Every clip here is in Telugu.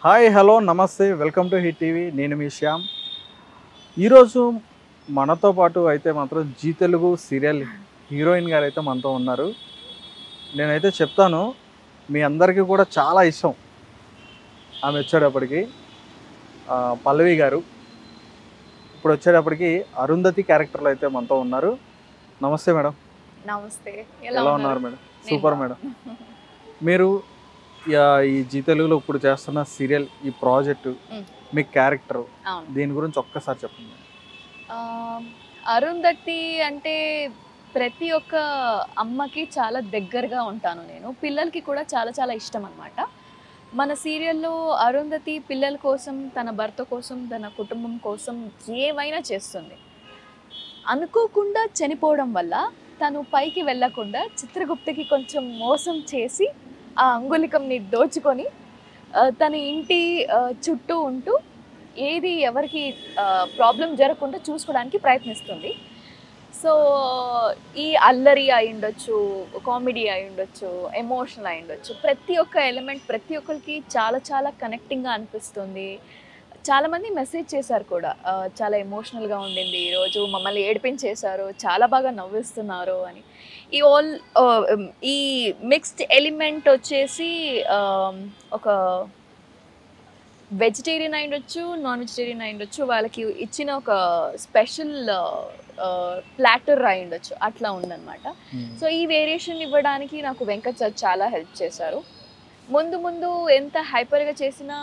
హాయ్ హలో నమస్తే వెల్కమ్ టు హిట్ టీవీ. నేను మీ శ్యామ్. ఈరోజు మనతో పాటు అయితే మాత్రం జీ తెలుగు సీరియల్ హీరోయిన్ గారు అయితే మనతో ఉన్నారు. నేనైతే చెప్తాను, మీ అందరికీ కూడా చాలా ఇష్టం ఆమె వచ్చేటప్పటికి. పల్లవి గారు ఇప్పుడు వచ్చేటప్పటికి అరుంధతి క్యారెక్టర్లో అయితే మనతో ఉన్నారు. నమస్తే మేడం. నమస్తే. ఎలా ఉన్నారు మేడం? Super madam. మీరు ఈ జీ తెలుగులో ఇప్పుడు చేస్తున్న సీరియల్, ఈ ప్రాజెక్టు, మీ క్యారెక్టర్, దీని గురించి ఒక్కసారి చెప్పండి. అరుంధతి అంటే ప్రతి ఒక్క అమ్మకి చాలా దగ్గరగా ఉంటాను నేను. పిల్లలకి కూడా చాలా చాలా ఇష్టం అన్నమాట. మన సీరియల్లో అరుంధతి పిల్లల కోసం, తన భర్త కోసం, తన కుటుంబం కోసం ఏమైనా చేస్తుంది. అనుకోకుండా చనిపోవడం వల్ల తను పైకి వెళ్ళకుండా చిత్రగుప్తకి కొంచెం మోసం చేసి ఆ అంగుళికంని దోచుకొని తన ఇంటి చుట్టూ ఉంటూ ఏది ఎవరికి ప్రాబ్లం జరగకుండా చూసుకోవడానికి ప్రయత్నిస్తుంది. సో ఈ అల్లరి అయి ఉండొచ్చు, కామెడీ అయి ఉండొచ్చు, ఎమోషనల్ అయి ఉండొచ్చు, ప్రతి ఒక్క ఎలిమెంట్ ప్రతి ఒక్కరికి చాలా చాలా కనెక్టింగ్గా అనిపిస్తుంది. చాలామంది మెసేజ్ చేశారు కూడా, చాలా ఎమోషనల్గా ఉండింది ఈరోజు, మమ్మల్ని ఏడిపించేశారు, చాలా బాగా నవ్విస్తున్నారు అని. ఈ మిక్స్డ్ ఎలిమెంట్ వచ్చేసి ఒక వెజిటేరియన్ అయి ఉండొచ్చు, నాన్ వెజిటేరియన్ అయి ఉండొచ్చు, వాళ్ళకి ఇచ్చిన ఒక స్పెషల్ ప్లాటర్ అయి ఉండొచ్చు, అట్లా ఉందన్నమాట. సో ఈ వేరియేషన్ ఇవ్వడానికి నాకు వెంకట్ సార్ చాలా హెల్ప్ చేశారు. ముందు ఎంత హైపర్గా చేసినా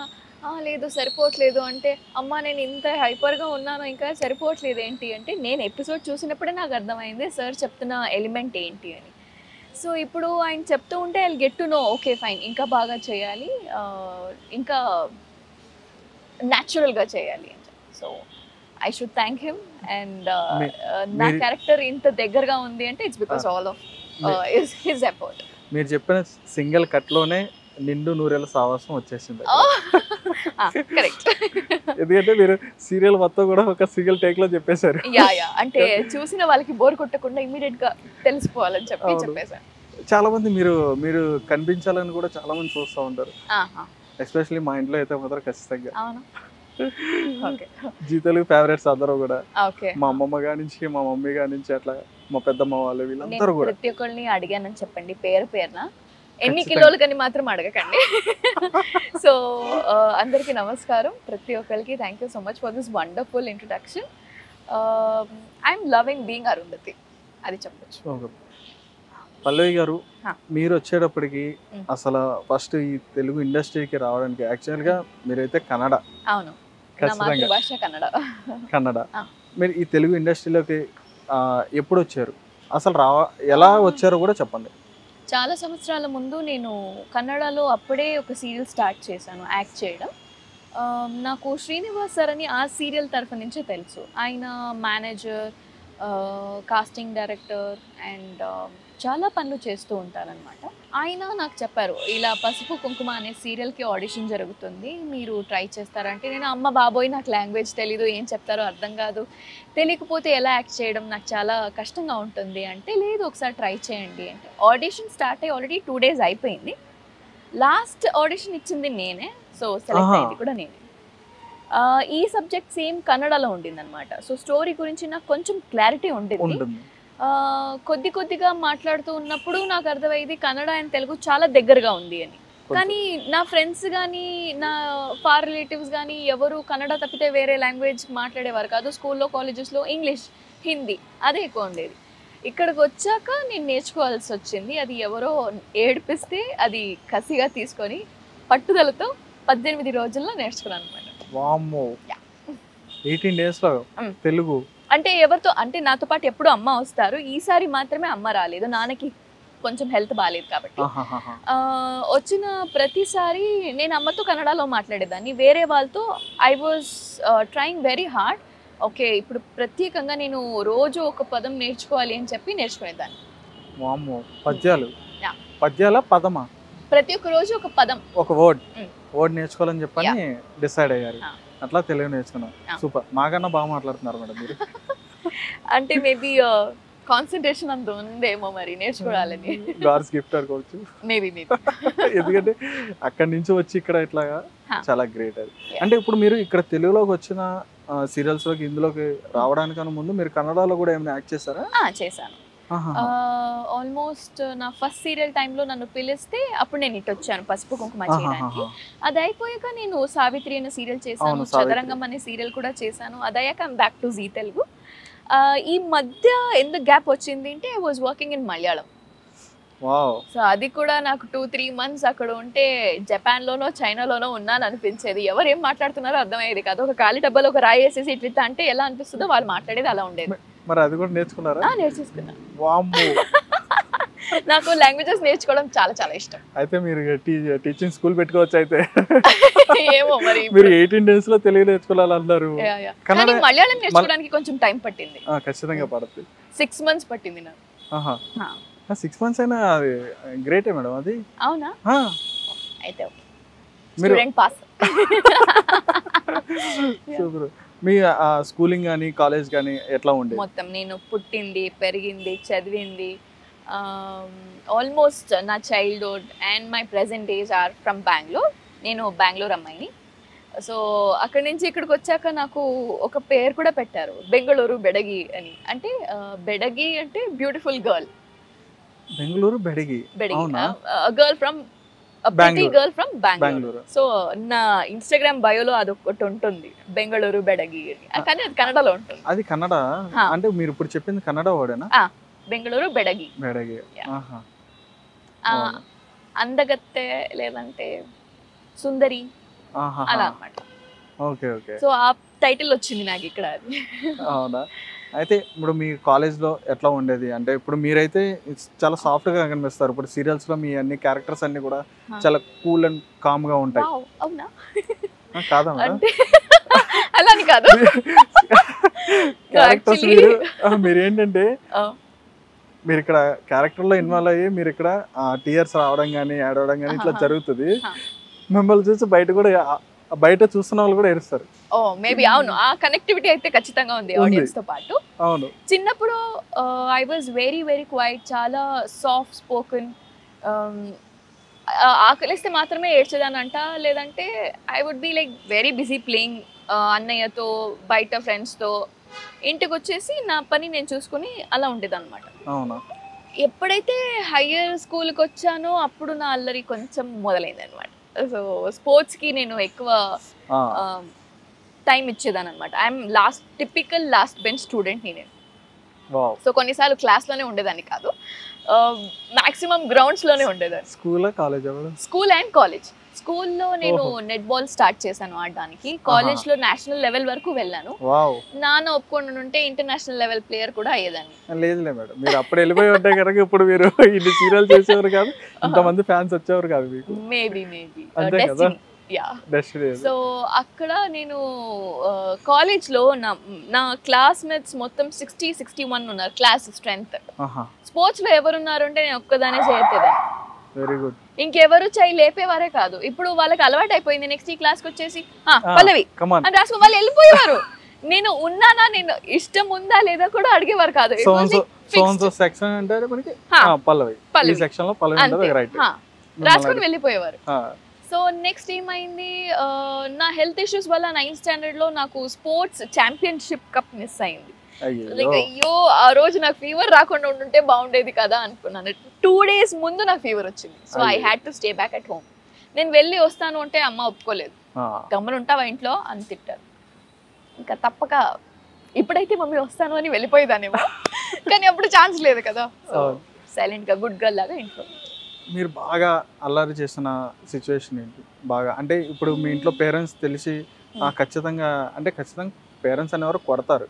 లేదు సరిపోవట్లేదు అంటే, అమ్మ నేను ఇంత హైపర్గా ఉన్నాను ఇంకా సరిపోవట్లేదు ఏంటి అంటే, నేను ఎపిసోడ్ చూసినప్పుడే నాకు అర్థమైంది సార్ చెప్తున్న ఎలిమెంట్ ఏంటి అని. సో ఇప్పుడు ఆయన చెప్తూ ఉంటే I get to know, okay fine, ఇంకా బాగా చేయాలి, ఇంకా న్యాచురల్గా చేయాలి అని. So I should thank him. And నా క్యారెక్టర్ ఇంత దగ్గరగా ఉంది అంటే it's because all of his effort. మీరు చెప్పిన సింగిల్ కట్లోనే నిండు నూరేళ్ళ సావాసం వచ్చేసింది. కరెక్ట్. ఎందుకంటే మీరు సీరియల్ మొత్తం కూడా ఒక సింగిల్ టేక్ లో చెప్పేశారు. అంటే చూసిన వాళ్ళకి బోర్ కొట్టకుండా ఇమీడియట్ గా తెలిసిపోవాలని చెప్పేశారు. చాలా మంది మీరు కనిపించాలని కూడా చాలా మంది చూస్తూ ఉంటారు. ఎస్పెషల్లీ మా ఇంట్లో అయితే మాత్రం ఖచ్చితంగా జీ తెలుగు ఫేవరెట్స్ అందరూ కూడా, మా అమ్మమ్మ గారి నుంచి, మా మమ్మీ గారి నుంచి, అట్లా మా పెద్దమ్మ వాళ్ళు, వీళ్ళందరూ కూడా. ప్రతి ఒక్కరిని అడిగానని చెప్పండి పేరున, ఎన్ని కిలోలు కని మాత్రం అడగకండి. సో అందరికీ నమస్కారం. ప్రతి ఒక్కరికి thank you so much for this wonderful introduction. I'm loving being Arundhati, అది చెప్పచ్చు. పల్లవి గారు, మీరు వచ్చేటప్పటికి అసలు ఫస్ట్ ఈ తెలుగు ఇండస్ట్రీకి రావడానికి యాక్చువల్గా మీరైతే కన్నడ. అవును, మాతృభాష కన్నడ. మీరు ఈ తెలుగు ఇండస్ట్రీలోకి ఎప్పుడు వచ్చారు, అసలు ఎలా వచ్చారో కూడా చెప్పండి. చాలా సంవత్సరాల ముందు నేను కన్నడలో అప్పుడే ఒక సీరియల్ స్టార్ట్ చేశాను యాక్ట్ చేయడం. నాకు శ్రీనివాస్ సార్ అని ఆ సీరియల్ తరఫు నుంచే తెలుసు. ఆయన మేనేజర్, కాస్టింగ్ డైరెక్టర్ అండ్ చాలా పనులు చేస్తూ ఉంటారనమాట. ఆయన నాకు చెప్పారు, ఇలా పసుపు కుంకుమ అనే సీరియల్కి ఆడిషన్ జరుగుతుంది, మీరు ట్రై చేస్తారంటే, నేను అమ్మ బాబోయ్ నాకు లాంగ్వేజ్ తెలీదు, ఏం చెప్తారో అర్థం కాదు, తెలియకపోతే ఎలా యాక్ట్ చేయడం, నాకు చాలా కష్టంగా ఉంటుంది అంటే, లేదు ఒకసారి ట్రై చేయండి అంటే. ఆడిషన్ స్టార్ట్ అయ్యి ఆల్రెడీ 2 days అయిపోయింది. లాస్ట్ ఆడిషన్ ఇచ్చింది నేనే, సో సెలెక్ట్ అయింది కూడా నేనే. ఈ సబ్జెక్ట్ సేమ్ కన్నడలో ఉండింది అనమాట. సో స్టోరీ గురించి నాకు కొంచెం క్లారిటీ ఉండింది. కొద్దిగా మాట్లాడుతూ ఉన్నప్పుడు నాకు అర్థమైంది కన్నడ అండ్ తెలుగు చాలా దగ్గరగా ఉంది అని. కానీ నా ఫ్రెండ్స్ కానీ, నా ఫార్ రిలేటివ్స్ కానీ ఎవరు కన్నడ తప్పితే వేరే లాంగ్వేజ్ మాట్లాడేవారు కాదు. స్కూల్లో, కాలేజెస్లో ఇంగ్లీష్, హిందీ అదే ఎక్కువ ఉండేది. ఇక్కడికి వచ్చాక నేను నేర్చుకోవాల్సి వచ్చింది. అది ఎవరో ఏడిపిస్తే అది కసిగా తీసుకొని పట్టుదలతో 18 రోజుల్లో నేర్చుకున్నాను అనమాట. 18 daysలో తెలుగు అంటే ఎవరితో అంటే నాతో పాటు ఎప్పుడు అమ్మ వస్తారు. ఈసారి మాత్రమే అమ్మ రాలేదు, నాన్నకి కొంచెం హెల్త్ బాగాలేదు కాబట్టి. వచ్చిన ప్రతిసారి నేను అమ్మతో కన్నడలో మాట్లాడేదాన్ని, వేరే వాళ్ళతో I was trying very hard. Okay, ఇప్పుడు ప్రత్యేకంగా నేను రోజు ఒక పదం నేర్చుకోవాలి అని చెప్పి నేర్చుకునేదాన్ని. పద్యాల పదమా? ప్రతి ఒక్క రోజు ఒక పదం, ఒక వర్డ్ నేర్చుకోవాలని చెప్పని డిసైడ్ అయ్యారు. అట్లా తెలుగు నేర్చుకున్నాం. సూపర్. మాకన్నా బాగా మాట్లాడుతున్నారు మేడం మీరు. అంటే మేబీ కాన్సంట్రేషన్ అంత ఉందేమో మరి నేర్చుకోవాలని. గాడ్స్ గిఫ్ట్ అనుకోవచ్చు. మేబీ ఎందుకంటే అక్కడి నుంచి వచ్చి ఇక్కడ ఇట్లాగా చాలా గ్రేట్ అది. అంటే ఇప్పుడు మీరు ఇక్కడ తెలుగులోకి వచ్చిన సీరియల్స్ లోకి ఇందులోకి రావడానికన్నా ముందు మీరు కన్నడలో కూడా ఏమైనా యాక్ట్ చేశారా? చేశాను. ఆల్మోస్ట్ నా ఫస్ట్ సీరియల్ టైంలో నన్ను పిలిస్తే అప్పుడు నేను ఇటు వచ్చాను పసుపు కుంకుమ చేయడానికి. అది అయిపోయాక నేను సావిత్రి అనే సీరియల్ చేశాను, చదరంగం అనే సీరియల్ కూడా చేశాను. అది అయ్యాక బ్యాక్ టు జీ తెలుగు. ఈ మధ్య ఎందుకు గ్యాప్ వచ్చింది అంటే I was working in Malayalam. So అది కూడా నాకు 2-3 months అక్కడ ఉంటే జపాన్లోనో చైనాలోనో ఉన్నాను అనిపించేది. ఎవరు ఏం మాట్లాడుతున్నారో అర్థమయ్యేది కాదు. ఒక ఖాళీ డబ్బాలో ఒక రాయి వేసేసి ఇట్లా అంటే ఎలా అనిపిస్తుందో వాళ్ళు మాట్లాడేది అలా ఉండేది. మరి అది కూడా నేర్చుకున్నారా? నేర్చేసుకున్నా. నాకు లాంగ్వేజెస్ నేర్చుకోవడం చాలా చాలా ఇష్టం. అయితే మీరు టీచింగ్ స్కూల్ పెట్టుకోవచ్చు అయితే. ఏమో మరి మీరు 18 days లో తెలుగు నేర్చుకోవాలన్నారు. కానీ మలయాళం నేర్చుకోవడానికి కొంచెం టైం పట్టింది. ఖచ్చితంగా పడుతుంది. 6 months పట్టింది నాకు. 6 months అయినా అది గ్రేటే మేడం. అది అవునా? అయితే మీరు స్టూడెంట్ పాస్. మీ స్కూలింగ్ కానీ కాలేజ్ కానీ ఎట్లా ఉండేది? మొత్తం నేను పుట్టింది, పెరిగింది, చదివింది, ఆల్మోస్ట్ నా childhood and my present age or from Bengaluru. నేను బెంగళూరు అమ్మాయిని. సో అక్కడి నుంచి ఇక్కడికి వచ్చాక నాకు ఒక పేరు కూడా పెట్టారు, బెంగళూరు బెడగి అని. అంటే బెడగి అంటే బ్యూటిఫుల్ గర్ల్. బెంగళూరు బెడగి, girl from girl from Bengaluru. So నా ఇన్స్టాగ్రామ్ బయోలో అదొకటి ఉంటుంది, బెంగళూరు బెడగి అని. కానీ అది కన్నడలో ఉంటుంది. అది కన్నడ అంటే మీరు ఇప్పుడు చెప్పింది కన్నడ వర్డేనా? బెంగళూరు బెడగి. బెడగి అందగత్తె లేదంటే సుందరి అలా అన్నమాట. Okay okay. సో ఆ టైటిల్ వచ్చింది నాకు ఇక్కడ. అది అవునా? అయితే ఇప్పుడు మీ కాలేజ్లో ఎట్లా ఉండేది అంటే ఇప్పుడు మీరైతే చాలా సాఫ్ట్గా కనిపిస్తారు. ఇప్పుడు సీరియల్స్లో మీ అన్ని క్యారెక్టర్స్ అన్ని కూడా చాలా కూల్ అండ్ కామ్గా ఉంటాయి. అవునా? కాదా మేడం? అలా అని కాదు. క్యారెక్టర్స్ మీరు ఏంటంటే మీరు ఇక్కడ క్యారెక్టర్లో ఇన్వాల్వ్ అయ్యి మీరు ఇక్కడ టీయర్స్ రావడం కానీ ఏడవడం కానీ ఇట్లా జరుగుతుంది. మిమ్మల్ని చూసి బయట చూస్తున్న వాళ్ళు కూడా ఏడుస్తారు. మేబీ అవును, ఆ కనెక్టివిటీ అయితే ఖచ్చితంగా ఉంది ఆడియన్స్ తో పాటు. అవును. చిన్నప్పుడు I was very very quiet, చాలా సాఫ్ట్ స్పోకెన్. ఆకలిస్తే మాత్రమే ఏడ్చేదానంట, లేదంటే I would be like very busy playing అన్నయ్యతో, బయట ఫ్రెండ్స్తో. ఇంటికి వచ్చేసి నా పని నేను చూసుకుని అలా ఉండేదన్నమాట. అవునా? ఎప్పుడైతే హయ్యర్ స్కూల్కి వచ్చానో అప్పుడు నా అల్లరి కొంచెం మొదలైంది అనమాట. సో స్పోర్ట్స్కి నేను ఎక్కువ టైం ఇచ్చేదాన్ని అనమాట. I'm typical last bench student నేను. సో కొన్నిసార్లు క్లాస్లోనే ఉండేదాన్ని కాదు, మాక్సిమం గ్రౌండ్స్లోనే ఉండేదాన్ని. School and college. స్కూల్లో నేను నెట్ బాల్ స్టార్ట్ చేశాను ఆడడానికి. కాలేజ్లో నేషనల్ లెవెల్ వరకు వెళ్ళాను. నాన్న ఒప్పుకొని ఉంటే ఇంటర్నేషనల్ లెవెల్ ప్లేయర్ కూడా అయ్యేదాన్ని. లేదులే మేడం, మీరు అప్పుడు వెళ్ళిపోయి ఉంటే కనుక ఇప్పుడు మీరు ఇన్ని సీరియల్ చేసేవారు కాదు, ఇంతమంది ఫ్యాన్స్ వచ్చేవారు కాదు మీకు. మేబీ సో అక్కడ నేను కాలేజ్లో నా క్లాస్మేట్స్ మొత్తం 60-61 ఉన్నారు క్లాస్ స్ట్రెంత్. స్పోర్ట్స్లో ఎవరున్నారు అంటే నేను ఒక్కదానే చేయలేదాన్ని. Very good. ఇంకెవరు చేయి లేపేవారే కాదు. ఇప్పుడు వాళ్ళకి అలవాటు అయిపోయింది. నెక్స్ట్ ఈ క్లాస్కి వచ్చేసి పల్లవి అని రాసుకో, వాళ్ళు వెళ్ళిపోయేవారు. నేను ఉన్నానా, నేను ఇష్టం ఉందా లేదా కూడా అడిగేవారు కాదు. రాసుకొని వెళ్ళిపోయేవారు. సో నెక్స్ట్ ఏమైంది, నా హెల్త్ ఇష్యూస్ వల్ల 9th standard లో నాకు స్పోర్ట్స్ ఛాంపియన్షిప్ కప్ మిస్ అయింది. అయ్యో ఆ రోజు నాకు ఫీవర్ రాకుండా ఉంటుంటే బాగుండేది కదా అనుకున్నాను. 2 days ముందు నాకు ఫీవర్ వచ్చింది. So I had to stay back at home. నేను వెళ్ళి వస్తాను అంటే అమ్మ ఒప్పుకోలేదు. గమ్మని ఉంటావా ఇంట్లో అని తిట్టారు. ఇంకా తప్పక ఇప్పుడైతే మమ్మీ వస్తాను అని వెళ్ళిపోయేదానేమో, కానీ అప్పుడు ఛాన్స్ లేదు కదా. సో సైలెంట్ గా గుడ్ గర్ల్ లాగా ఇంట్లో. మీరు బాగా అల్లరి చేసిన సిచ్యువేషన్ ఏంటి? బాగా అంటే ఇప్పుడు మీ ఇంట్లో పేరెంట్స్ తెలిసి ఖచ్చితంగా పేరెంట్స్ అనేవారు కొడతారు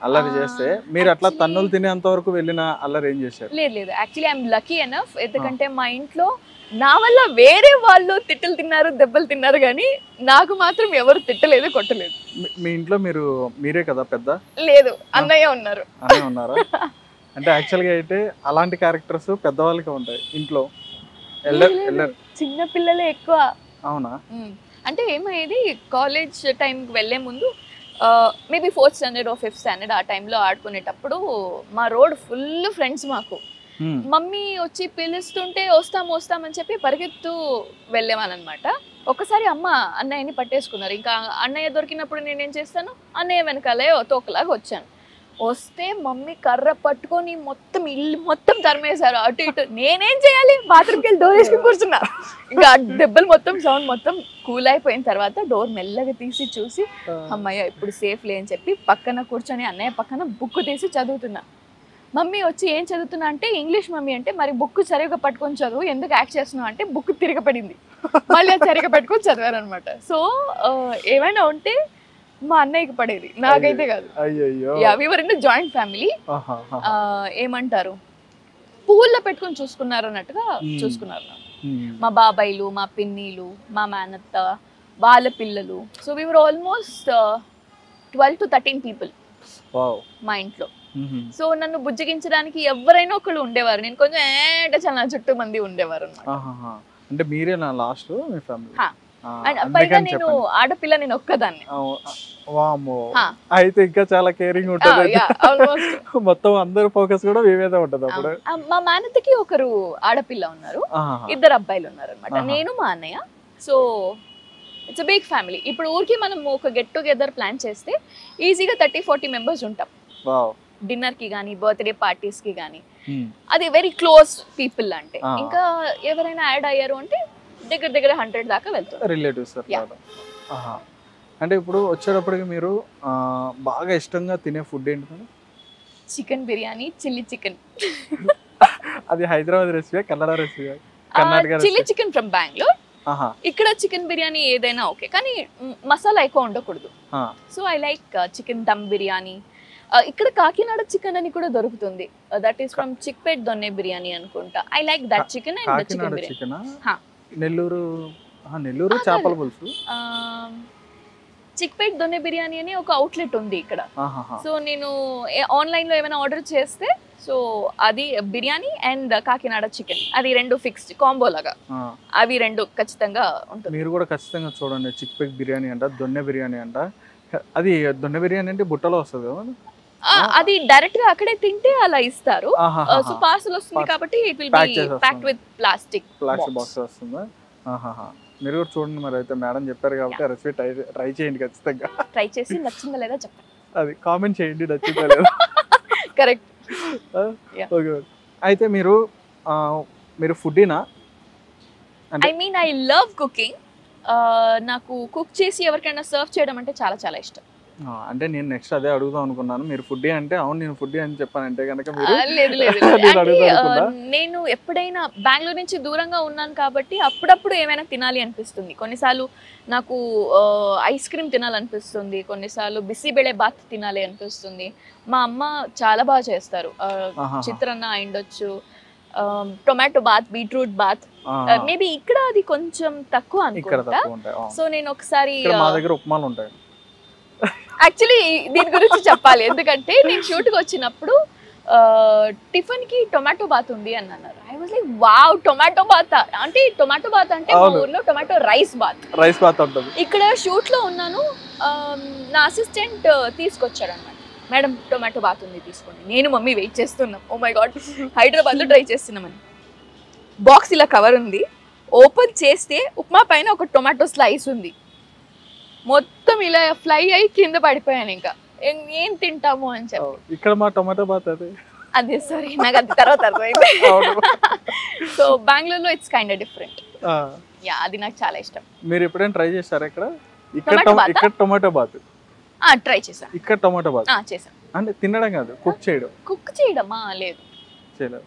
అల్లరి చేస్తే, మీరు అట్లా తన్నులు తినేంత వరకు వెళ్ళిన అల్లరి ఏం చేశారు? లేదు, యాక్చువల్లీ ఐఎమ్ లక్కీ ఎనఫ్. ఎందుకంటే మా ఇంట్లో నా వల్ల వేరే వాళ్ళు తిట్టులు తిన్నారు, దెబ్బలు తిన్నారు, కానీ నాకు మాత్రం ఎవరు తిట్టలేదు, కొట్టలేదు. మీ ఇంట్లో మీరే కదా పెద్ద? లేదు, అన్నయ్య ఉన్నారు. అన్నయ్య ఉన్నారా? అంటే యాక్చువల్గా అయితే అలాంటి క్యారెక్టర్స్ పెద్దవాళ్ళకి ఉంటాయి ఇంట్లో. చిన్న పిల్లలే ఎక్కువ. అవునా? అంటే ఏమయ్యేది, కాలేజ్ టైంకి వెళ్ళే ముందు maybe 4th standard or 5th standard ఆ టైంలో ఆడుకునేటప్పుడు మా రోడ్ ఫుల్ ఫ్రెండ్స్ మాకు. మమ్మీ వచ్చి పిలుస్తుంటే వస్తామని చెప్పి పరిగెత్తు వెళ్ళేవానమాట. ఒకసారి అమ్మ అన్నయ్యని పట్టేసుకున్నారు. ఇంకా అన్నయ్య దొరికినప్పుడు నేనేం చేస్తాను, అన్నయ్య వెనకాలే తోకలాగా వచ్చాను. వస్తే మమ్మీ కర్ర పట్టుకొని మొత్తం ఇల్లు మొత్తం తరిమేశారు అటు ఇటు. నేనేం చేయాలి, బాత్రూమ్కి వెళ్ళి డోర్ వేసుకుని కూర్చున్నా. ఇంకా దెబ్బలు మొత్తం సౌండ్ మొత్తం కూల్ అయిపోయిన తర్వాత డోర్ మెల్లగా తీసి చూసి అమ్మయ్య ఇప్పుడు సేఫ్లే అని చెప్పి పక్కన కూర్చొని అన్నయ్య పక్కన బుక్ తీసి చదువుతున్నా. మమ్మీ వచ్చి ఏం చదువుతున్నా అంటే ఇంగ్లీష్ మమ్మీ అంటే, మరి బుక్ సరిగ్గా పట్టుకొని చదువు, ఎందుకు యాక్ట్ చేస్తున్నావు అంటే బుక్ తిరగపడింది. మళ్ళీ అది సరిగ్గా పట్టుకొని చదివారు అనమాట. సో ఏమైనా ఉంటే మా అన్నయ్యకి పడేది, నాకైతే కాదు. వి వర్ ఇన్ జాయింట్ ఫ్యామిలీ. ఏమంటారు, పువ్వుల్లో పెట్టుకొని చూసుకున్నారు అన్నట్టుగా చూసుకున్నారు. మా బాబాయిలు, మా పిన్నిలు, మా మేనత్త, వాళ్ళ పిల్లలు. So we were almost 12 to 13 people మా ఇంట్లో. సో నన్ను బుజ్జగించడానికి ఎవరైనా ఒకళ్ళు ఉండేవారు. నేను కొంచెం చాలా నా చుట్టూ మంది ఉండేవారు అన్నమాట. అంటే మీరే నా లాస్ట్ మీ ఫ్యామిలీ. పైగా నేను ఆడపిల్ల, నేను ఒక్కదాన్ని. అయితే ఇంకా చాలా కేరింగ్ ఉంటుంది. మొత్తం అందరు ఫోకస్ కూడా మీ మీద ఉంటది. అప్పుడు మా మేనత్తకి ఒకరు ఆడపిల్ల ఉన్నారు, 2 అబ్బాయిలు ఉన్నారు అనమాట, నేను మా అన్నయ్య. So it's big family. ఇప్పుడు ఊరికి మనం ఒక గెట్ టుగెదర్ ప్లాన్ చేస్తే ఈజీగా 30-40 మెంబర్స్ ఉంటాం. డిన్నర్ కి గానీ, బర్త్డే పార్టీస్ కి గానీ. అది వెరీ క్లోజ్ పీపుల్. అంటే ఇంకా ఎవరైనా యాడ్ అయ్యారు అంటే దగ్గర 100 దాకా వెళ్తారు రిలేటివ్స్. అంటే ఇప్పుడు వచ్చేటప్పటికి మీరు బాగా ఇష్టంగా తినే ఫుడ్ ఏంటి? Chicken biryani, chilli chicken. అది Hyderabad recipe, Kannada recipe? Chilli chicken from Bengaluru. ఇక్కడ చికెన్ బిర్యానీ ఏదైనా ఓకే, కానీ మసాలా ఎక్కువ ఉండకూడదు. So I like chicken dum biryani. ఇక్కడ కాకినాడ చికెన్ అని కూడా దొరుకుతుంది. That is from Chickpet donne biryani అనుకుంటా. I like that chicken and the chicken biryani. Nellore చేపల పులుసు. చిక్పేట్ దొన్నె బిర్యానీ అని ఒక అవుట్లెట్ ఉంది ఇక్కడ. సో నేను ఆన్లైన్ లో ఏమైనా ఆర్డర్ చేస్తే సో అది బిర్యానీ అండ్ కాకినాడ చికెన్, అది 2 ఫిక్స్డ్ కాంబో లాగా, అవి 2 ఖచ్చితంగా ఉంటుంది. మీరు కూడా ఖచ్చితంగా చూడండి. చిక్పేట్ బిర్యానీ అంట, దొన్నె బిర్యానీ అంట. అది దొన్నె బిర్యానీ అంటే బుట్టలో వస్తుంది, అది డైరెక్ట్ గా అక్కడే తింటే అలా ఇస్తారు. సో పార్సల్ వస్తుంది కాబట్టి it will be packed with plastic box వస్తుంది. మీరు కూడా చూడండి. మరి అయితే మేడం చెప్పారు కాబట్టి రెసిపీ ట్రై చేయండి ఖచ్చితంగా. ట్రై చేసి నచ్చిందా లేదా చెప్పండి, అది కామెంట్ చేయండి నచ్చిందా లేదా. కరెక్ట్. ఓకే. అయితే మీరు ఫుడ్డీనా? I mean I love cooking. నాకు కుక్ చేసి ఎవరికైనా సర్వ్ చేయడం అంటే చాలా చాలా ఇష్టం. అంటే నేను నెక్స్ట్ అదే అడుగుదాం అనుకున్నాను. మీరు ఫుడ్డీ అంటే అవును నేను ఫుడ్డీ అని చెప్పానంటే కనుక నేను ఎప్పుడైనా బెంగళూరు నుంచి దూరంగా ఉన్నాను కాబట్టి అప్పుడప్పుడు ఏమైనా తినాలి అనిపిస్తుంది. కొన్నిసార్లు నాకు ఐస్ క్రీమ్ తినాలనిపిస్తుంది, కొన్నిసార్లు బిసిబెళే బాత్ తినాలి అనిపిస్తుంది. మా అమ్మ చాలా బాగా చేస్తారు. చిత్రాన్న అయిండొచ్చు, tomato bath, beetroot bath. Maybe ఇక్కడ అది కొంచెం తక్కువ అనుకుంటా. సో నేను ఒకసారి ఉప్మాలు ఉంటాయి. యాక్చువల్లీ దీని గురించి చెప్పాలి, ఎందుకంటే నేను షూట్కి వచ్చినప్పుడు టిఫిన్ కి టొమాటో బాత్ ఉంది అని అన్నారు. I was like wow, tomato bath అంటే టొమాటో బాత్ అంటే మా ఊర్లో టొమాటో రైస్ బాత్ ఉంటుంది. ఇక్కడ షూట్ లో ఉన్నాను, నా అసిస్టెంట్ తీసుకొచ్చాడు అన్నమాట. మేడం టొమాటో బాత్ ఉంది తీసుకోండి. నేను మమ్మీ వెయిట్ చేస్తున్నాం. ఓ మై గాడ్, హైదరాబాద్ లో ట్రై చేస్తున్నామని. బాక్స్ ఇలా కవర్ ఉంది, ఓపెన్ చేస్తే ఉప్మా పైన ఒక టొమాటో స్లైస్ ఉంది. మొత్తం ఇలా ఫ్లై అయ్యి కింద పడిపోయాను. ఇంకా ఏం తింటాము అని చెప్పి. ఇక్కడ మా టొమాటో బాత్ అదే సారీ, నాకు అది తర్వాత అర్థమైంది. సో బెంగళూరులో it's kind of different. Yeah, అది నాకు చాలా ఇష్టం. మీరు ఎప్పుడైనా ట్రై చేశారా ఇక్కడ టొమాటో బాత్? ట్రై చేశాను. ఇక్కడ టొమాటో బాత్ చేశాను. అంటే తినడం కాదు, కుక్ చేయడమా? లేదు చేయలేదు.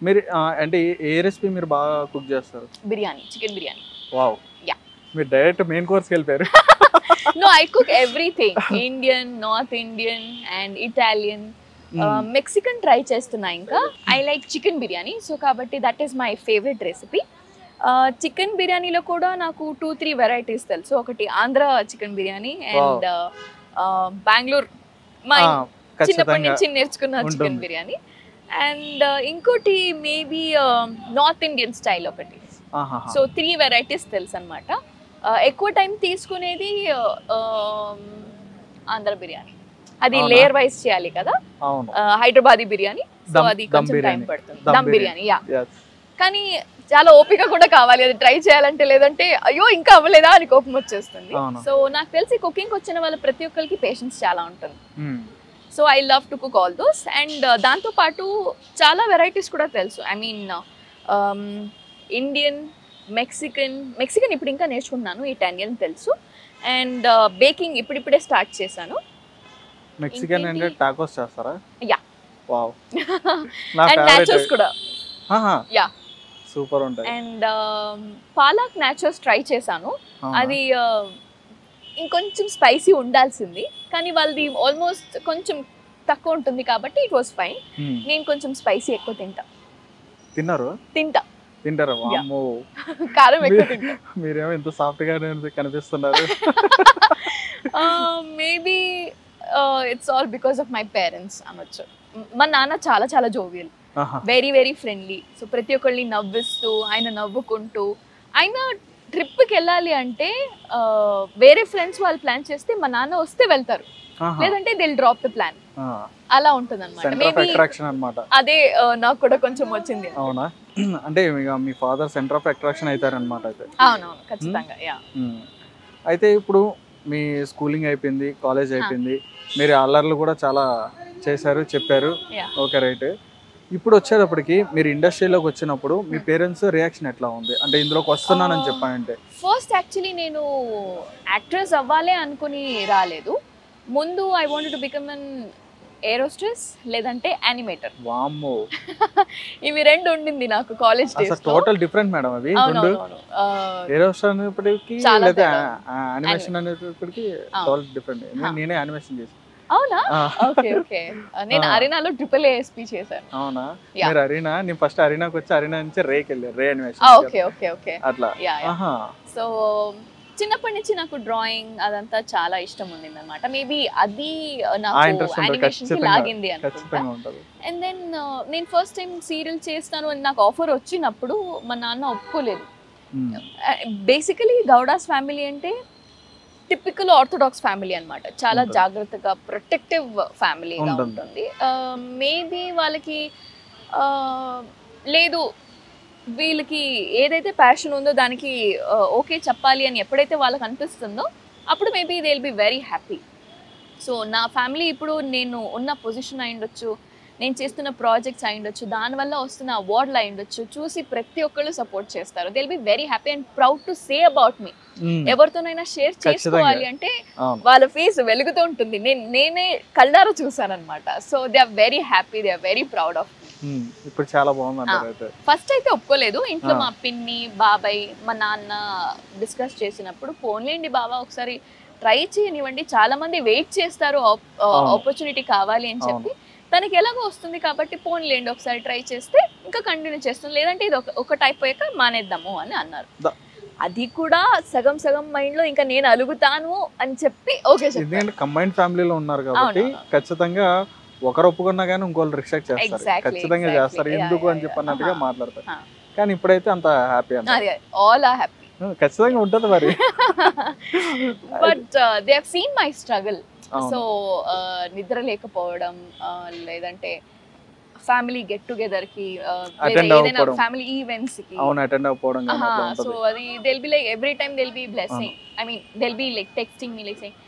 మీరు అంటే ఏ రెసిపీ మీరు బాగా కుక్ చేస్తారు? Biryani, chicken biryani. Wow, yeah. మీరు డైరెక్ట్ మెయిన్ కోర్స్ కి వెళ్ళిపోయారు. No, I cook everything. Indian, North Indian and Italian. Mexican try చేస్తున్నా ఇంకా. I like chicken biryani. So కాబట్టి that is my favorite recipe. Chicken బిర్యానీలో కూడా నాకు 2-3 వెరైటీస్ తెలుసు. ఒకటి ఆంధ్ర చికెన్ బిర్యానీ అండ్ బెంగళూరు మా చిన్నప్పటి నుంచి నేర్చుకున్న చికెన్ బిర్యానీ. అండ్ ఇంకోటి మేబీ నార్త్ ఇండియన్ స్టైల్ ఒకటి. సో 3 వెరైటీస్ తెలుసు అనమాట. ఎక్కువ టైం తీసుకునేది ఆంధ్ర బిర్యానీ. అది లేయర్ వైజ్ చేయాలి కదా, అవును హైదరాబాదీ బిర్యానీ. సో అది దమ్ కొంచెం టైం బిర్యానీ. పడుతుంది, దమ్ దమ్ బిర్యానీ. Yeah, Yes. కానీ చాలా ఓపిక కూడా కావాలి అది ట్రై చేయాలంటే, లేదంటే అయ్యో ఇంకా అవ్వలేదా అని కోపం వచ్చేస్తుంది. అవును. సో నాకు తెలిసి కుకింగ్ వచ్చిన వాళ్ళ ప్రతి ఒక్కరికి పేషెన్స్ చాలా ఉంటుంది. Hmm. So I love to cook all those. And దాంతోపాటు చాలా వెరైటీస్ కూడా తెలుసు. ఐ మీన్ ఇండియన్, మెక్సికన్ ఇప్పుడు ఇంకా నేర్చుకుంటున్నాను, ఇటాలియన్ తెలుసు. అండ్ బేకింగ్ ఇప్పుడిప్పుడే స్టార్ట్ చేశాను. మెక్సికన్ అంటే టాకోస్ చేస్తారా? యా. వావ్. నా అండ్ ఫేవరెట్. నాచోస్ కూడా. యా. సూపర్ ఉంటాయి. అండ్ పాలక్ నాచోస్ ట్రై చేశాను. అది ఇంకొంచెం స్పైసీ ఉండాల్సింది, కానీ వాళ్ళది ఆల్మోస్ట్ కొంచెం తక్కువ ఉంటుంది కాబట్టి ఇట్ వాస్ ఫైన్. నేను కొంచెం స్పైసీ ఎక్కువ తింటారా? వామ్మో. కారం ఎక్కువ తింటా. మీరేమో ఇంత సాఫ్ట్ గా కనిపిస్తున్నారు. Maybe it's all because of my parents అనొచ్చు. మా నాన్న చాలా చాలా jovial, very very friendly. So ప్రతి ఒక్కళ్ళని నవ్విస్తూ, ఆయన నవ్వుకుంటూ, ఆయన ట్రిప్కి వెళ్ళాలి అంటే వేరే ఫ్రెండ్స్ వాళ్ళు ప్లాన్ చేస్తే మా నాన్న వస్తే వెళ్తారు, లేదంటే they will drop the plan. అలా ఉంటుంది అనమాట. అదే నాకు కూడా కొంచెం వచ్చింది. అవునా? అంటే మీ ఫాదర్ సెంటర్ ఆఫ్ అట్రాక్షన్ అవుతారనమాట అయితే. అవునవును, ఖచ్చితంగా. అయితే ఇప్పుడు మీ స్కూలింగ్ అయిపోయింది, కాలేజ్ అయిపోయింది, మీరు అల్లర్లు కూడా చాలా చేశారు, చెప్పారు. Okay, right. ఇప్పుడు వచ్చేటప్పటికి మీరు ఇండస్ట్రీలోకి వచ్చినప్పుడు మీ పేరెంట్స్ రియాక్షన్ ఎట్లా ఉంది? అంటే ఇందులోకి వస్తున్నానని చెప్పానంటే. ఫస్ట్ యాక్చువల్లీ నేను యాక్ట్రెస్ అవ్వాలి అనుకుని రాలేదు. ముందు I wanted to become an air hostess లేదంటే యానిమేటర్. వామ్మో. ఇవి రెండు ఉండింది నాకు కాలేజ్ డేస్ లో. టోటల్ డిఫరెంట్ మేడం అవి. ఏరోస్ట్రెస్ అనేప్పటికి లేదా యానిమేషన్ అనేప్పటికి టోటల్ డిఫరెంట్. నేనే యానిమేషన్ చేశాను. అవునా? Okay okay. నేను అరీనాలో AAA చేశాను. అవునా? మీరు అరీనా, నేను ఫస్ట్ అరీనాకి వచ్చి అరీనా నుంచి రేకి వెళ్ళారు, రే యానిమేషన్. Okay okay okay. అట్లా. సో చిన్నప్పటి నుంచి నాకు డ్రాయింగ్ అదంతా చాలా ఇష్టం ఉండింది అనమాట. మేబీ అది నాకు యానిమేషన్ కి లాగింది అనుకుంటా. అండ్ దెన్ నేను ఫస్ట్ టైం సీరియల్ చేస్తాను అని నాకు ఆఫర్ వచ్చినప్పుడు మా నాన్న ఒప్పుకోలేదు. బేసికలీ గౌడాస్ ఫ్యామిలీ అంటే టిపికల్ ఆర్థోడాక్స్ ఫ్యామిలీ అనమాట. చాలా జాగ్రత్తగా ప్రొటెక్టివ్ ఫ్యామిలీగా ఉంటుంది. మేబీ వాళ్ళకి లేదు, వీళ్ళకి ఏదైతే ప్యాషన్ ఉందో దానికి ఓకే చెప్పాలి అని ఎప్పుడైతే వాళ్ళకి అనిపిస్తుందో అప్పుడు maybe they will be very happy. So నా ఫ్యామిలీ ఇప్పుడు నేను ఉన్న పొజిషన్ అయ్యుండొచ్చు, నేను చేస్తున్న ప్రాజెక్ట్స్ అయ్యుండొచ్చు, దానివల్ల వస్తున్న అవార్డులు అయ్యుండొచ్చు, చూసి ప్రతి ఒక్కళ్ళు సపోర్ట్ చేస్తారు. They will be very happy and proud to say about me. ఎవరితోనైనా షేర్ చేసుకోవాలి అంటే వాళ్ళ ఫేస్ వెలుగుతూ ఉంటుంది. నేనే కళ్ళారా చూసాను అనమాట. So they are very happy, they are very proud of. ఇప్పుడు చాలా బాగుంది. ఫస్ట్ అయితే ఒప్పుకోలేదు. ఇంట్లో మా పిన్ని, బాబాయ్, మా నాన్న డిస్కస్ చేసినప్పుడు పోన్లేండి బాబా ఒకసారి ట్రై చేయనివ్వండి, చాలా మంది వెయిట్ చేస్తారు ఆపర్చునిటీ కావాలి అని చెప్పి. తనకి ఎలాగో వస్తుంది కాబట్టి పోన్లేండి ఒకసారి ట్రై చేస్తే ఇంకా కంటిన్యూ చేస్తుంది, లేదంటే ఇది ఒకటి అయిపోయాక మానేద్దాము అని అన్నారు. అది కూడా సగం సగం మైండ్ లో ఇంకా నేను అలుగుతాను అని చెప్పి ఓకే చెప్పాను. కంబైన్డ్ ఫ్యామిలీలో ఉన్నారు కాబట్టి ఖచ్చితంగా ఒకరు ఒప్పుకున్నా కానీ ఇంకోళ్ళు రిస్ట్రిక్ట్ చేస్తారు, ఖచ్చితంగా చేస్తారు. ఎందుకు అని చెప్పినట్టుగా మాట్లాడతారు. కానీ ఇప్పుడైతే అంత హ్యాపీ ఆల్ ఆర్ హ్యాపీ, ఖచ్చితంగా ఉంటుంది మరి. But they have seen my struggle. So నిద్ర లేకపోవడం, లేదంటే ఫ్యామిలీ గెట్ టుగెదర్ కి, ఏదైనా ఫ్యామిలీ ఈవెంట్స్ కి అటెండ్ అవ్వకపోవడం. సో అది they will be like every time they will be blessing. I mean they will be like texting me like saying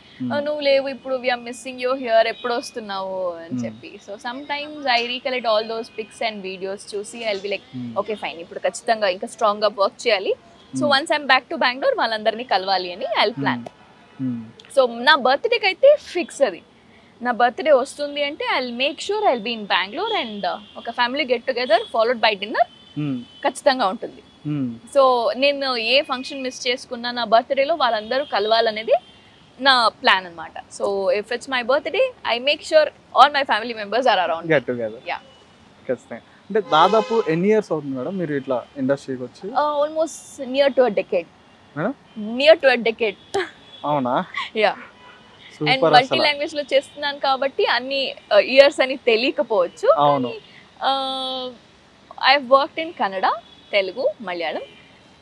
నువ్వు లేవు ఇప్పుడు, we are missing you here, ఎప్పుడు వస్తున్నావు అని చెప్పి. So some times I recollect all those pics and videos చూసి I will be like okay fine, ఇప్పుడు ఖచ్చితంగా ఇంకా స్ట్రాంగ్ గా వర్క్ చేయాలి. So once I'm back to Bengaluru వాళ్ళందరినీ కలవాలి అని ఐ విల్ ప్లాన్. సో నా బర్త్డేకి అయితే ఫిక్స్ అది. నా బర్త్డే వస్తుంది అంటే I will make sure I will be in Bengaluru and ఒక family get together followed by dinner ఖచ్చితంగా ఉంటుంది. సో నేను ఏ ఫంక్షన్ మిస్ చేసుకున్నా నా బర్త్డేలో వాళ్ళందరూ కలవాలనేది నా ప్లాన్ అన్నమాట. So if it's my birthday I make sure all my family members are around get together. Yeah, ఖచ్చితంగా. అంటే దాదాపు ఎన్ని ఇయర్స్ అవుతుంది మేడం మీరు ఇట్లా ఇండస్ట్రీకి వచ్చి? Almost near to a decade. Near to a decade. అవునా? యా. అండ్ మల్టీ లాంగ్వేజ్ లో చేస్తున్నాను కాబట్టి అన్ని ఇయర్స్ అని తెలియకపోవచ్చు. అవును. I have worked in Kannada, Telugu, Malayalam,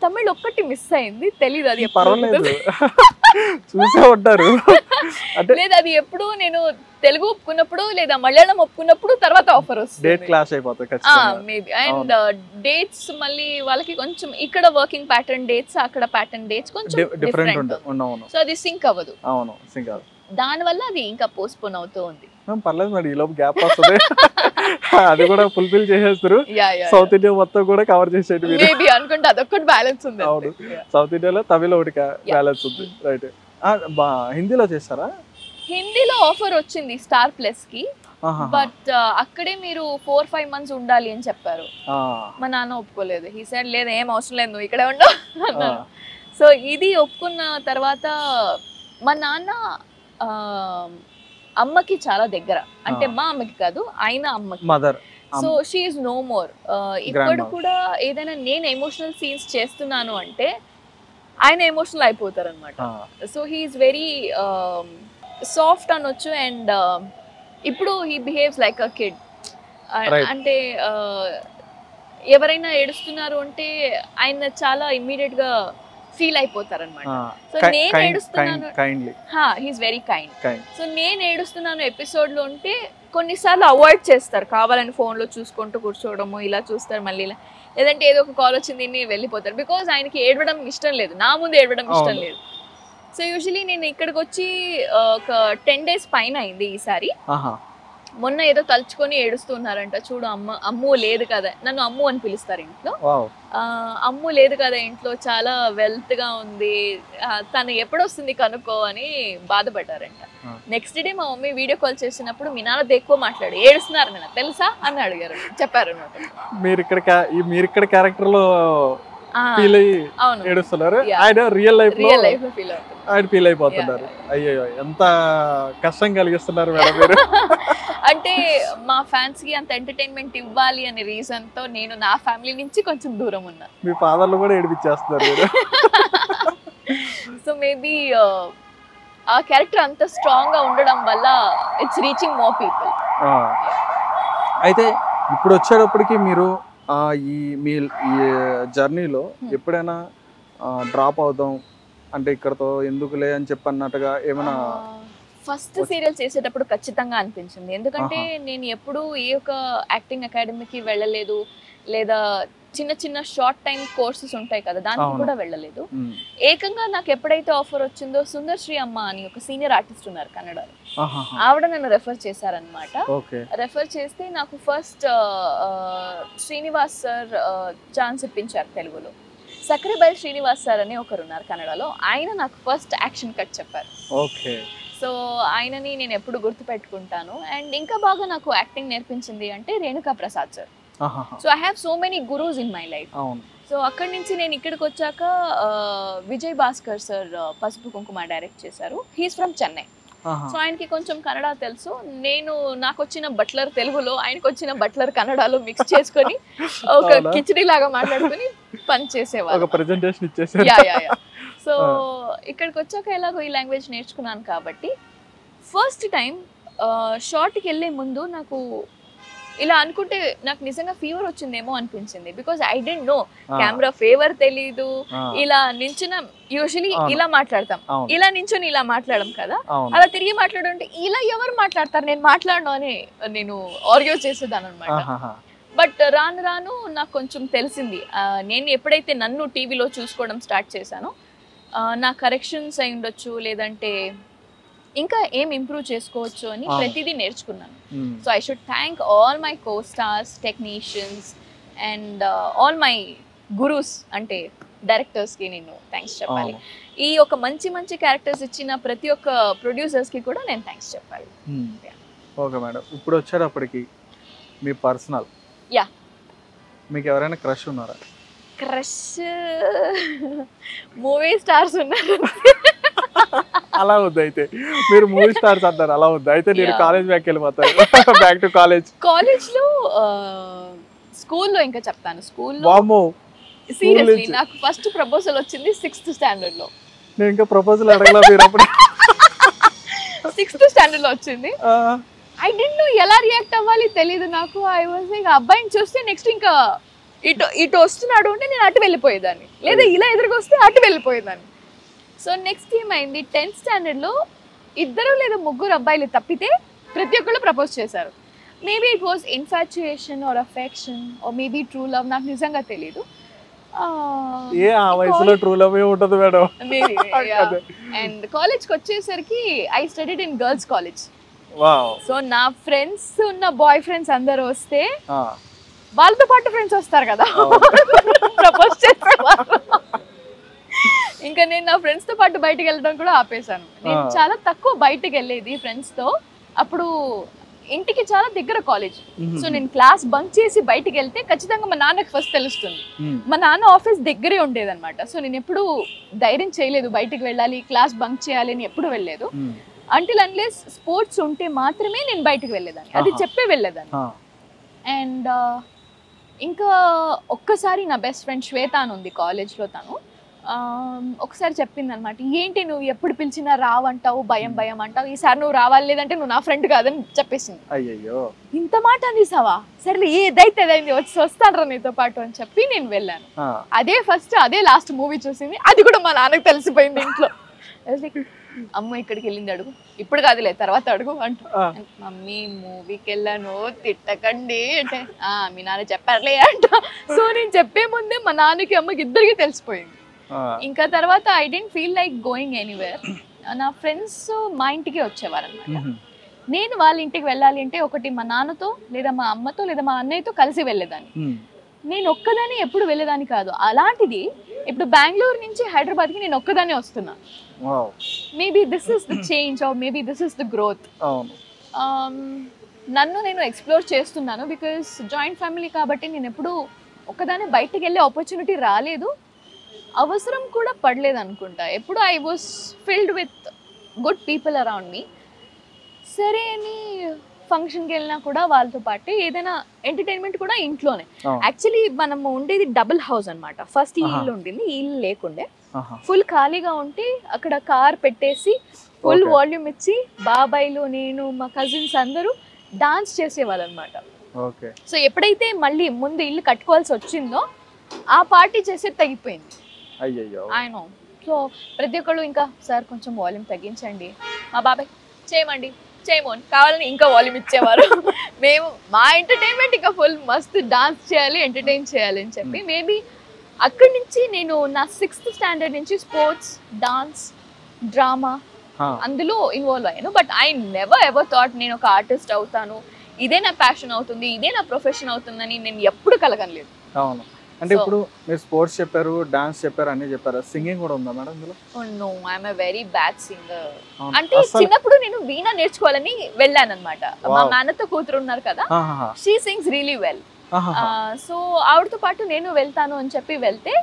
Tamil ఒక్కటి మిస్ అయింది, తెలీదు అది. పర్వాలేదు. చూసే ఉంటారు అంటే లేదు అది ఎప్పుడు నేను తెలుగు ఒప్పుకున్నప్పుడు లేదా మలయాళం ఒప్పుకున్నప్పుడు తర్వాత ఆఫర్ వస్తుంది. డేట్ క్లాష్ అయిపోతుంది ఖచ్చితంగా. మేబీ. అండ్ డేట్స్ మళ్ళీ వాళ్ళకి కొంచెం ఇక్కడ వర్కింగ్ ప్యాటర్న్ డేట్స్ అక్కడ ప్యాటర్న్ డేట్స్ కొంచెం డిఫరెంట్ డిఫరెంట్. అవును. సో అది సింక్ అవ్వదు. అవును సింక్ కాదు. దానివల్ల అది ఇంకా పోస్ట్పోన్ అవుతూ ఉంది. పర్లేదు మరి ఈ లోపు గ్యాప్ వస్తుంది. అది కూడా ఫుల్ఫిల్ చేసేస్తారు. సౌత్ ఇండియా మొత్తం కూడా కవర్ చేసేది మీరు. మేబీ అనుకుంటే అదొక్కటి బ్యాలెన్స్ ఉంది. అవును సౌత్ ఇండియాలో తమిళ ఒకటి బ్యాలెన్స్ ఉంది. రైట్. హిందీలో చేస్తారా? హిందీలో ఆఫర్ వచ్చింది స్టార్ ప్లస్ కి. బట్ అక్కడే మీరు 4-5 months ఉండాలి అని చెప్పారు. మా నాన్న ఒప్పుకోలేదు. ఈ సైడ్ లేదు ఏం అవసరం లేదు నువ్వు ఇక్కడే ఉండవు అన్నారు. సో ఇది ఒప్పుకున్న తర్వాత మా నాన్న అమ్మకి చాలా దగ్గర, అంటే మా అమ్మకి కాదు ఆయన అమ్మకి mother. So she is no more. ఇప్పుడు కూడా ఏదైనా నేను ఎమోషనల్ సీన్స్ చేస్తున్నాను అంటే ఆయన ఎమోషనల్ అయిపోతారు అనమాట. So he is very soft అనొచ్చు. అండ్ ఇప్పుడు he behaves like a kid. అంటే ఎవరైనా ఏడుస్తున్నారు అంటే ఆయన చాలా ఇమ్మీడియట్ గా ఫీల్ అయిపోతారు అనమాట. సో నేను ఏడుస్తున్నాను, హీస్ వెరీ కైండ్. సో నేను ఏడుస్తున్నాను ఎపిసోడ్ లో ఉంటే కొన్నిసార్లు అవాయిడ్ చేస్తారు, కావాలని ఫోన్ లో చూసుకుంటూ కూర్చోవడము, ఇలా చూస్తారు మళ్ళీ ఇలా, లేదంటే ఏదో ఒక కాల్ వచ్చింది వెళ్ళిపోతారు. బికాజ్ ఆయనకి ఏడవడం ఇష్టం లేదు, నా ముందు ఏడవడం ఇష్టం లేదు. సో యూజువలీ నేను ఇక్కడికి వచ్చి ఒక 10 days పైన అయింది ఈసారి. మొన్న ఏదో తలుచుకొని ఏడుస్తున్నారంట. చూడు అమ్ము లేదు కదా, నన్ను అమ్ము అని పిలుస్తారు ఇంట్లో. అమ్ము లేదు కదా ఇంట్లో, చాలా వెల్త్ గా ఉంది, తను ఎప్పుడొస్తుంది కనుక్కో అని బాధపడ్డారంట. నెక్స్ట్ డే మా మమ్మీ వీడియో కాల్ చేసినప్పుడు మీ నాన్న ఎక్కువ మాట్లాడు, ఏడుస్తున్నారు నాన్న తెలుసా అని అడిగారు, చెప్పారు అనమాట. మీరు ఇక్కడ క్యారెక్టర్ లో ఫీల్ అయ్యి ఏడుస్తున్నారు, ఆయన రియల్ లైఫ్ లో ఆయన ఫీల్ అయిపోతున్నారు. అయ్యో ఎంత కష్టం కలిగిస్తున్నారు మేడం మీరు. అంటే మా ఫ్యాన్స్ కి అంత ఎంటర్టైన్మెంట్ ఇవ్వాలి అనే రీజన్ తో నేను నా ఫ్యామిలీ నుంచి కొంచెం దూరం ఉన్నా. మీ ఫాదర్లు కూడా ఏడిపించేస్తున్నారు మీరు. సో మేబీ ఆ క్యారెక్టర్ అంత స్ట్రాంగ్ గా ఉండడం వల్ల ఇట్స్ రీచింగ్ మోర్ పీపుల్. అయితే ఇప్పుడు వచ్చేటప్పటికి మీరు మీ జర్నీలో ఎప్పుడైనా డ్రాప్ అవుదాం అంటే ఇక్కడతో ఎందుకులే అని చెప్పన్నట్టుగా ఏమైనా? ఫస్ట్ సీరియల్ చేసేటప్పుడు ఖచ్చితంగా అనిపించింది. ఎందుకంటే నేను ఎప్పుడు ఏ ఒక యాక్టింగ్ అకాడమీకి వెళ్ళలేదు, లేదా చిన్న చిన్న షార్ట్ టైం కోర్సెస్ ఉంటాయి కదా దానికి కూడా వెళ్ళలేదు. ఏకంగా నాకు ఎప్పుడైతే ఆఫర్ వచ్చిందో సుందర్శ్రీ అమ్మ అని ఒక సీనియర్ ఆర్టిస్ట్ ఉన్నారు కన్నడలో, ఆవిడ నన్ను రెఫర్ చేశారనమాట. రెఫర్ చేస్తే నాకు ఫస్ట్ శ్రీనివాస్ సార్ ఛాన్స్ ఇప్పించారు తెలుగులో. సక్రేబైల్ శ్రీనివాస్ సార్ అని ఒకరు ఉన్నారు కన్నడలో, ఆయన నాకు ఫస్ట్ యాక్షన్ కట్ చెప్పారు. సో ఆయనని నేను ఎప్పుడు గుర్తు పెట్టుకుంటాను. అండ్ ఇంకా బాగా నాకు యాక్టింగ్ నేర్పించింది అంటే Renuka Prasad sir. So I have so many gurus in my life. So అక్కడి నుంచి నేను ఇక్కడికి వచ్చాక విజయ్ భాస్కర్ సార్ పసుపు కుంకుమ డైరెక్ట్ చేశారు. He's from Chennai. సో ఆయనకి కొంచెం కన్నడ తెలుసు. నాకు వచ్చిన బట్లర్ తెలుగులో, ఆయనకు వచ్చిన బట్లర్ కన్నడలో మిక్స్ చేసుకొని ఒక కిచడీ లాగా మాట్లాడుకొని పని చేసేవాళ్ళు. సో ఇక్కడికి వచ్చాక ఎలాగో ఈ లాంగ్వేజ్ నేర్చుకున్నాను కాబట్టి ఫస్ట్ టైం షార్ట్కి వెళ్ళే ముందు నాకు ఇలా అనుకుంటే నాకు నిజంగా ఫీవర్ వచ్చిందేమో అనిపించింది. Because I don't know, camera fever తెలీదు. ఇలా నించున యూజువలీ ఇలా మాట్లాడతాం, ఇలా నించుని ఇలా మాట్లాడడం కదా, అలా తిరిగి మాట్లాడుంటే ఇలా ఎవరు మాట్లాడతారు, నేను మాట్లాడను అని నేను ఆర్గ్యూ చేసేదాన్ని అనమాట. బట్ రాను రాను నాకు కొంచెం తెలిసింది. నేను ఎప్పుడైతే నన్ను టీవీలో చూసుకోవడం స్టార్ట్ చేశానో నా కరెక్షన్స్ అయి ఉండొచ్చు, లేదంటే ఇంకా ఏం ఇంప్రూవ్ చేసుకోవచ్చు అని ప్రతిదీ నేర్చుకున్నాను. So I should thank all my co stars, technicians and all my gurus, అంటే డైరెక్టర్స్కి నేను థ్యాంక్స్ చెప్పాలి. ఈ ఒక మంచి మంచి క్యారెక్టర్స్ ఇచ్చిన ప్రతి ఒక్క ప్రొడ్యూసర్స్కి కూడా నేను థ్యాంక్స్ చెప్పాలి. ఓకే మేడం, ఇప్పుడు వచ్చేటప్పటికి మీ పర్సనల్ మీకు ఎవరైనా క్రష్ ఉన్నారా? క్రష్ మూవీ స్టార్స్ ఉన్నారు. అలా వద్దు, అయితే మీరు మూవీ స్టార్స్ అంటారు, అలా వద్దు. అయితే నేను కాలేజ్ బ్యాక్ వెళ్ళిపోతాను, బ్యాక్ టు కాలేజ్. కాలేజ్లో స్కూల్లో ఇంకా చెప్తాను. స్కూల్లో సీరియస్లీ నాకు ఫస్ట్ ప్రపోజల్ వచ్చింది 6th standard లో. నేను ఇంకా ప్రపోజల్ అడగలా మీరు అప్పుడు. 6th standard లో వచ్చింది. ఐ డోంట్ నో ఎలా రియాక్ట్ అవ్వాలి తెలీదు నాకు. ఐ వాజ్ లైక్ అబ్బాయిని చూస్తే నెక్స్ట్ ఇంకా ఇటు వస్తున్నాడు అంటే నేను అటు వెళ్ళిపోయేదాన్ని, లేదా ఇలా ఎదురుగా వస్తే అటు వెళ్ళిపోయేదాన్ని. సో నెక్స్ట్ ఏమైంది, 10th స్టాండర్డ్లో 2 లేదా 3 అబ్బాయిలు తప్పితే ప్రతి ఒక్కళ్ళు ప్రపోజ్ చేశారు. Maybe it was infatuation or affection or maybe true love, నాకు నిజంగా తెలియదు. ఏ ఆ వయసులో ట్రూ లవ్ ఏ ఉంటుంది మేడం. అండ్ కాలేజ్కి వచ్చేసరికి I studied in girls college. Wow. So నా ఫ్రెండ్స్ ఉన్న బాయ్ ఫ్రెండ్స్ అందరూ వస్తే వాళ్ళతో పాటు ఫ్రెండ్స్ వస్తారు కదా, ప్రపోజ్ చేసేవారు. ఇంకా నేను నా ఫ్రెండ్స్ తో పాటు బయటకు వెళ్ళడం కూడా ఆపేశాను. నేను చాలా తక్కువ బయటకు వెళ్ళేది ఫ్రెండ్స్ తో. అప్పుడు ఇంటికి చాలా దగ్గర కాలేజ్. సో నేను క్లాస్ బంక్ చేసి బయటకు వెళ్తే ఖచ్చితంగా మా నాన్నకి ఫస్ట్ తెలుస్తుంది. మా నాన్న ఆఫీస్ దగ్గరే ఉండేదన్నమాట. సో నేను ఎప్పుడు ధైర్యం చేయలేదు బయటకు వెళ్ళాలి, క్లాస్ బంక్ చేయాలి అని ఎప్పుడు వెళ్ళలేదు. అంటిల్ అన్లెస్ స్పోర్ట్స్ ఉంటే మాత్రమే నేను బయటకు వెళ్ళేదాన్ని, అది చెప్పే వెళ్ళేదాన్ని. అండ్ ఇంకా ఒక్కసారి నా బెస్ట్ ఫ్రెండ్ శ్వేత అని ఉంది కాలేజ్లో, తను ఒకసారి చెప్పింది అనమాట, ఏంటి నువ్వు ఎప్పుడు పిలిచినా రావంటావు, భయం భయం అంటావు, ఈసారి నువ్వు రావాలి లేదంటే నువ్వు నా ఫ్రెండ్ కాదని చెప్పేసింది. అయ్యో, ఇంత మాట అనేసావా, సరే ఏదైతే అదైంది, వస్తాను నీతో పాటు అని చెప్పి నేను వెళ్ళాను. అదే ఫస్ట్ అదే లాస్ట్ మూవీ చూసింది, అది కూడా మా నాన్నకు తెలిసిపోయింది ఇంట్లో. అమ్మ ఇక్కడికి వెళ్ళింది అడుగు, ఇప్పుడు కాదులే తర్వాత అడుగు అంటూ. మమ్మీ మూవీకి వెళ్ళాను తిట్టకండి అంటే, మీ నాన్న చెప్పారులే అంట. సో నేను చెప్పే ముందే మా నాన్నకి అమ్మకి ఇద్దరికి తెలిసిపోయింది. ఇంకా తర్వాత I didn't feel like going anywhere. నా ఫ్రెండ్స్ మా ఇంటికి వచ్చేవారు అనమాట. నేను వాళ్ళ ఇంటికి వెళ్ళాలి అంటే ఒకటి మా నాన్నతో లేదా మా అమ్మతో లేదా మా అన్నయ్యతో కలిసి వెళ్ళేదాన్ని. నేను ఒక్కదాన్ని ఎప్పుడు వెళ్ళేదాన్ని కాదు. అలాంటిది ఇప్పుడు బెంగళూరు నుంచి హైదరాబాద్కి నేను ఒక్కదాన్ని వస్తున్నా. Maybe this is the change or maybe this is the growth. నన్ను నేను ఎక్స్ప్లోర్ చేస్తున్నాను. బికాస్ జాయింట్ ఫ్యామిలీ కాబట్టి నేను ఎప్పుడు ఒక్కదాన్ని బయటికి వెళ్ళే ఆపర్చునిటీ రాలేదు, అవసరం కూడా పడలేదు అనుకుంటా. ఎప్పుడు I was filled with good people around me. సరే అని ఫంక్షన్కి వెళ్ళినా కూడా వాళ్ళతో పాటు ఏదైనా ఎంటర్టైన్మెంట్ కూడా ఇంట్లోనే. యాక్చువల్లీ మనం ఉండేది డబుల్ హౌస్ అనమాట. ఫస్ట్ ఈ ఇల్లు ఉండింది, ఈ ఇల్లు లేకుండే ఫుల్ ఖాళీగా ఉంటే అక్కడ కార్ పెట్టేసి ఫుల్ వాల్యూమ్ ఇచ్చి బాబాయ్లు నేను మా కజిన్స్ అందరూ డాన్స్ చేసేవాళ్ళు అనమాట. సో ఎప్పుడైతే మళ్ళీ ముందు ఇల్లు కట్టుకోవాల్సి వచ్చిందో ఆ పార్టీ చేసేది తగ్గిపోయింది. ఆయన సో ప్రతి ఒక్కళ్ళు ఇంకా సార్ కొంచెం వాల్యూమ్ తగ్గించండి, మా బాబాయ్ చేయమండి చేయమోని కావాలని ఇంకా వాల్యూమ్ ఇచ్చేవారు. మేము మా ఎంటర్టైన్మెంట్ ఇంకా ఫుల్ మస్తు డాన్స్ చేయాలి, ఎంటర్టైన్ చేయాలి అని చెప్పి మేబీ అక్కడి నుంచి నేను నా 6th స్టాండర్డ్ నుంచి స్పోర్ట్స్, డాన్స్, డ్రామా అందులో ఇన్వాల్వ్ అయ్యాను. But I never ever thought నేను ఒక ఆర్టిస్ట్ అవుతాను, ఇదే నా ప్యాషన్ అవుతుంది, ఇదే నా ప్రొఫెషన్ అవుతుందని నేను ఎప్పుడు కలగలేదు. అవును. అంటే ఇప్పుడు మీరు స్పోర్ట్స్ చెప్పారు, డాన్స్ చెప్పారు, అన్ని చెప్పారు, సింగింగ్ కూడా ఉందా మేడం ఇందులో? No, I'm a very bad singer. అంటే చిన్నప్పుడు నేను వీణా నేర్చుకోవాలని వెళ్ళాను అనమాట. మా నాన్నతో కూతురు ఉన్నారు కదా, she sings really well. So ఆవిడతో పాటు నేను వెళ్తాను అని చెప్పి వెళ్తే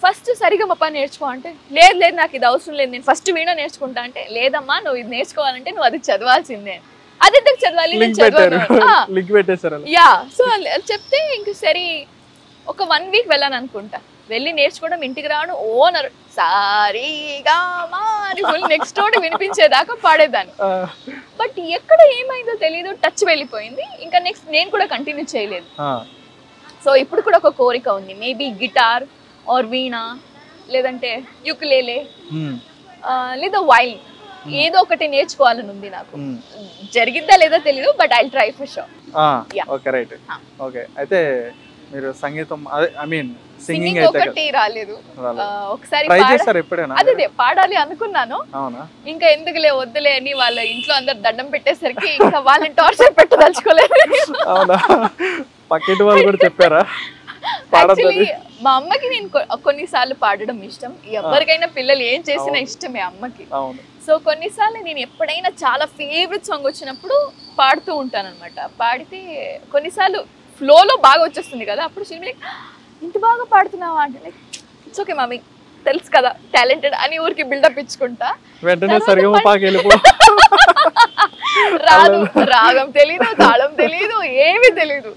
ఫస్ట్ సరిగమప నేర్చుకో అంటే లేదు లేదు నాకు ఇది అవసరం లేదు, నేను ఫస్ట్ వీణా నేర్చుకుంటా అంటే లేదమ్మా నువ్వు ఇది నేర్చుకోవాలంటే నువ్వు అది చదవాల్సిందే. అది ఎందుకు చదవాలి, నేను చదవాలి. యా, సో చెప్తే ఇంక సరే ఒక 1 వీక్ వెళ్ళాను అనుకుంటా. వెళ్ళి నేర్చుకోవడం, ఇంటికి రావడం, ఓనర్ సారీగా మారి ఫుల్ నెక్స్ట్ రోడ్ వినిపించేదాకా పాడేదాన్ని. బట్ ఎక్కడ ఏమైందో తెలీదు, టచ్ వెళ్ళిపోయింది. ఇంకా నెక్స్ట్ నేను కూడా కంటిన్యూ చేయలేదు. సో ఇప్పుడు కూడా ఒక కోరిక ఉంది, మేబీ గిటార్ ఆర్ వీణా లేదంటే యుకులేలే లేదా వైలిన్ ఏదో ఒకటి నేర్చుకోవాలని ఉంది నాకు. జరిగిద్దా లేదా తెలీదు, but I try for sure. Okay, right. Okay, అయితే మీరు సంగీతం ఐ మీన్ సింగింగ్ ఒకటి రాలేదు. ఒకసారి అదే పాడాలి అనుకున్నాను, ఇంకా ఎందుకులే వద్దులే అని వాళ్ళ ఇంట్లో అందరు దండం పెట్టేసరికి ఇంకా వాళ్ళని టార్చర్ పెట్టదలుచుకోలేదు. పక్కింటి వాళ్ళు కూడా చెప్పారా? మా అమ్మకి నేను కొన్నిసార్లు పాడడం ఇష్టం, ఎవరికైనా పిల్లలు ఏం చేసినా ఇష్టమే అమ్మకి. సో కొన్నిసార్లు నేను ఎప్పుడైనా చాలా ఫేవరెట్ సాంగ్ వచ్చినప్పుడు పాడుతూ ఉంటాను అనమాట. పాడితే కొన్నిసార్లు ఫ్లోలో బాగా వచ్చేస్తుంది కదా, అప్పుడు షీల్ లైక్ ఇంత బాగా పాడుతున్నావా అంటే లైక్ ఇట్స్ ఓకే మమ్మీ తెలుసు కదా టాలెంటెడ్ అని ఊరికి బిల్డప్ ఇచ్చుకుంటా. రాదు, రాగం తెలీదు, తాళం తెలీదు, ఏమీ తెలీదు.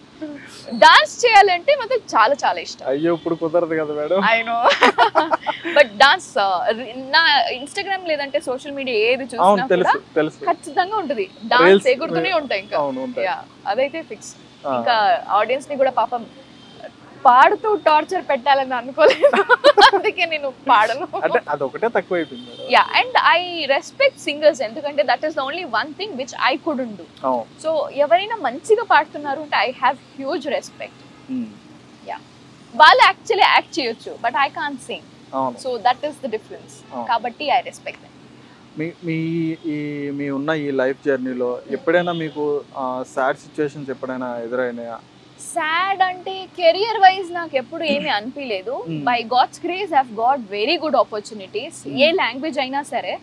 డాన్స్ చేయాలంటే మాత్రం చాలా చాలా ఇష్టం. అయ్యో ఇప్పుడు కుదరదు కదా madam. I know, but dance నా ఇన్స్టాగ్రామ్ లేదంటే సోషల్ మీడియా ఏది చూసినా కూడా ఖచ్చితంగా ఉంటుంది, డాన్స్ ఎగురుతూనే ఉంటాయి ఇంకా. అదైతే ఫిక్స్. ఇంకా ఆడియన్స్ ని కూడా పాపం పాడుతూ టార్చర్ పెట్టాలని అనుకోలేదు. అందుకే నేను పాడను. అంటే అదొకటే తక్కువైపోయింది. Yeah, and I respect singers, ఎందుకంటే that is the only one thing which I couldn't do. So ఎవరైనా మంచిగా పాడుతున్నారు అంటే I have huge respect. Yeah, వాళ్ళు యాక్చువల్లీ యాక్ట్ చేయొచ్చు, but I can't sing. So that is the difference. కాబట్టి ఐ రెస్పెక్ట్ దెమ్. మీ ఉన్న ఈ లైఫ్ జర్నీలో ఎప్పుడైనా మీకు సాడ్ సిచ్యువేషన్స్ ఎప్పుడైనా ఎదురైనాయా? సాడ్ అంటే కెరియర్ వైజ్ నాకు ఎప్పుడు ఏమీ అనిపించలేదు. By God's grace I have got very good opportunities. A language అయినా సరే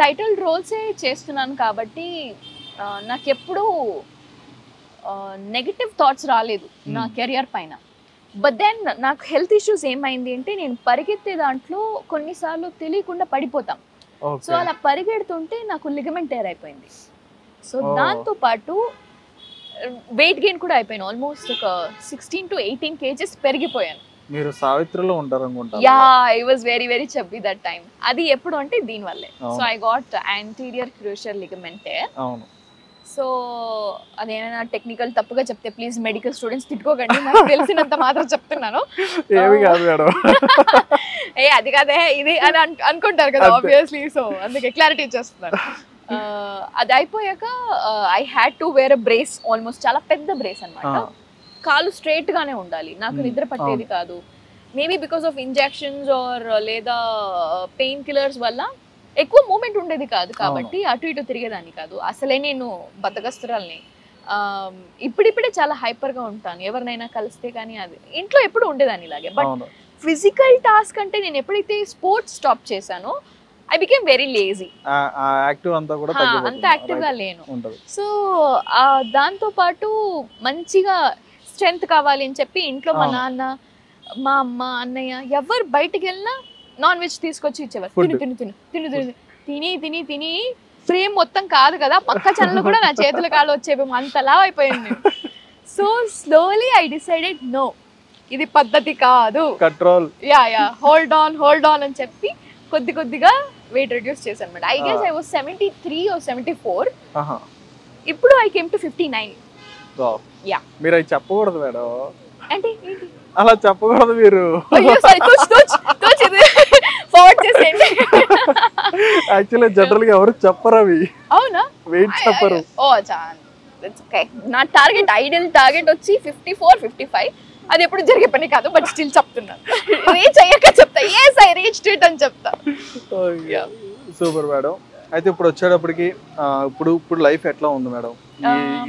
టైటిల్ రోల్సే చేస్తున్నాను కాబట్టి నాకు ఎప్పుడు నెగటివ్ థాట్స్ రాలేదు నా కెరియర్ పైన. బట్ దెన్ నాకు హెల్త్ ఇష్యూస్ ఏమైంది అంటే నేను పరిగెత్తే దాంట్లో కొన్నిసార్లు తెలియకుండా పడిపోతాం. సో అలా పరిగెడుతుంటే నాకు లిగమెంట్ టేర్ అయిపోయింది. సో దాంతో పాటు వెయిట్ గెయిన్ కూడా అయిపోయాను. ఆల్మోస్ట్ ఒక 16 to 18 kgs పెరిగిపోయాను. మీరు సావిత్రిలో ఉంటారు అనుకుంటా. Yeah, I was very very chubby that time. అది ఎప్పుడు అంటే దీని వల్లే. So I got anterior crucial ligament tear. అవును. సో అదేమైనా టెక్నికల్ తప్పుగా చెప్తే ప్లీజ్ మెడికల్ స్టూడెంట్స్ తిట్టుకోకండి, నాకు తెలిసినంత మాత్రం చెప్తున్నాను. ఏమి కాదు మేడం. అది కాదే ఇది అని అనుకుంటారు కదా ఆబ్వియస్లీ. సో అందుకే క్లారిటీ ఇచ్చేస్తున్నాను. అది అయిపోయాక I had to wear a brace, almost చాలా పెద్ద బ్రేస్ అనమాట. కాలు స్ట్రైట్ గానే ఉండాలి, నాకు నిద్ర పట్టేది కాదు. Maybe because of injections or లేదా పెయిన్ కిల్లర్స్ వల్ల ఎక్కువ మూమెంట్ ఉండేది కాదు, కాబట్టి అటు ఇటు తిరిగేదాన్ని కాదు. అసలే నేను బద్దకస్తురాల్ని. ఇప్పుడిప్పుడే చాలా హైపర్గా ఉంటాను, ఎవరినైనా కలిస్తే కానీ. అది ఇంట్లో ఎప్పుడు ఉండేదాన్ని ఇలాగే. బట్ ఫిజికల్ టాస్క్ అంటే నేను ఎప్పుడైతే స్పోర్ట్స్ స్టాప్ చేశానో ఐ బికేమ్ వెరీ లేజీ. అంత యాక్టివ్గా లేను. సో దాంతో పాటు మంచిగా స్ట్రెంగ్త్ కావాలి అని చెప్పి ఇంట్లో మా నాన్న, మా అమ్మ, అన్నయ్య ఎవరు బయటికి వెళ్ళినా నాన్ వెజ్ తీసుకొచ్చి ఇచ్చేవారు. తిని తిని తిని తిని తిని తిని తిని తిని ఫ్రేమ్ మొత్తం కాదు కదా, పక్క ఛానల్ కూడా నా చేతుల కాళ్ళు వచ్చేవి, అంతలా అయిపోయింది. So slowly I decided no, ఇది పద్ధతి కాదు, కంట్రోల్, యా హోల్డ్ ఆన్ అని చెప్పి కొద్ది కొద్దిగా వెయిట్ రెడ్యూస్ చేశాను అనమాట. I guess I was 73 or 74. ఇప్పుడు ఐ కేమ్ టు 59. యా, మీరు అవి చెప్పకూడదు మేడం. అంటే అలా చెప్పకూడదు మీరు. యాక్చువల్లీ జనరల్ గా ఎవరు చెప్పరు అవి. అవునా? వెయిట్ చెప్పరు. నా టార్గెట్, ఐడియల్ టార్గెట్ వచ్చి 54, 55. అది ఎప్పుడు జరిగే పని కాదు, బట్ స్టిల్ చెప్తున్నాను. రీచ్ అయ్యాక చెప్తా, yes I reached it అని చెప్తా. Super madam. అయితే ఇప్పుడు వచ్చేటప్పటికి ఇప్పుడు లైఫ్ ఎట్లా ఉంది మేడం?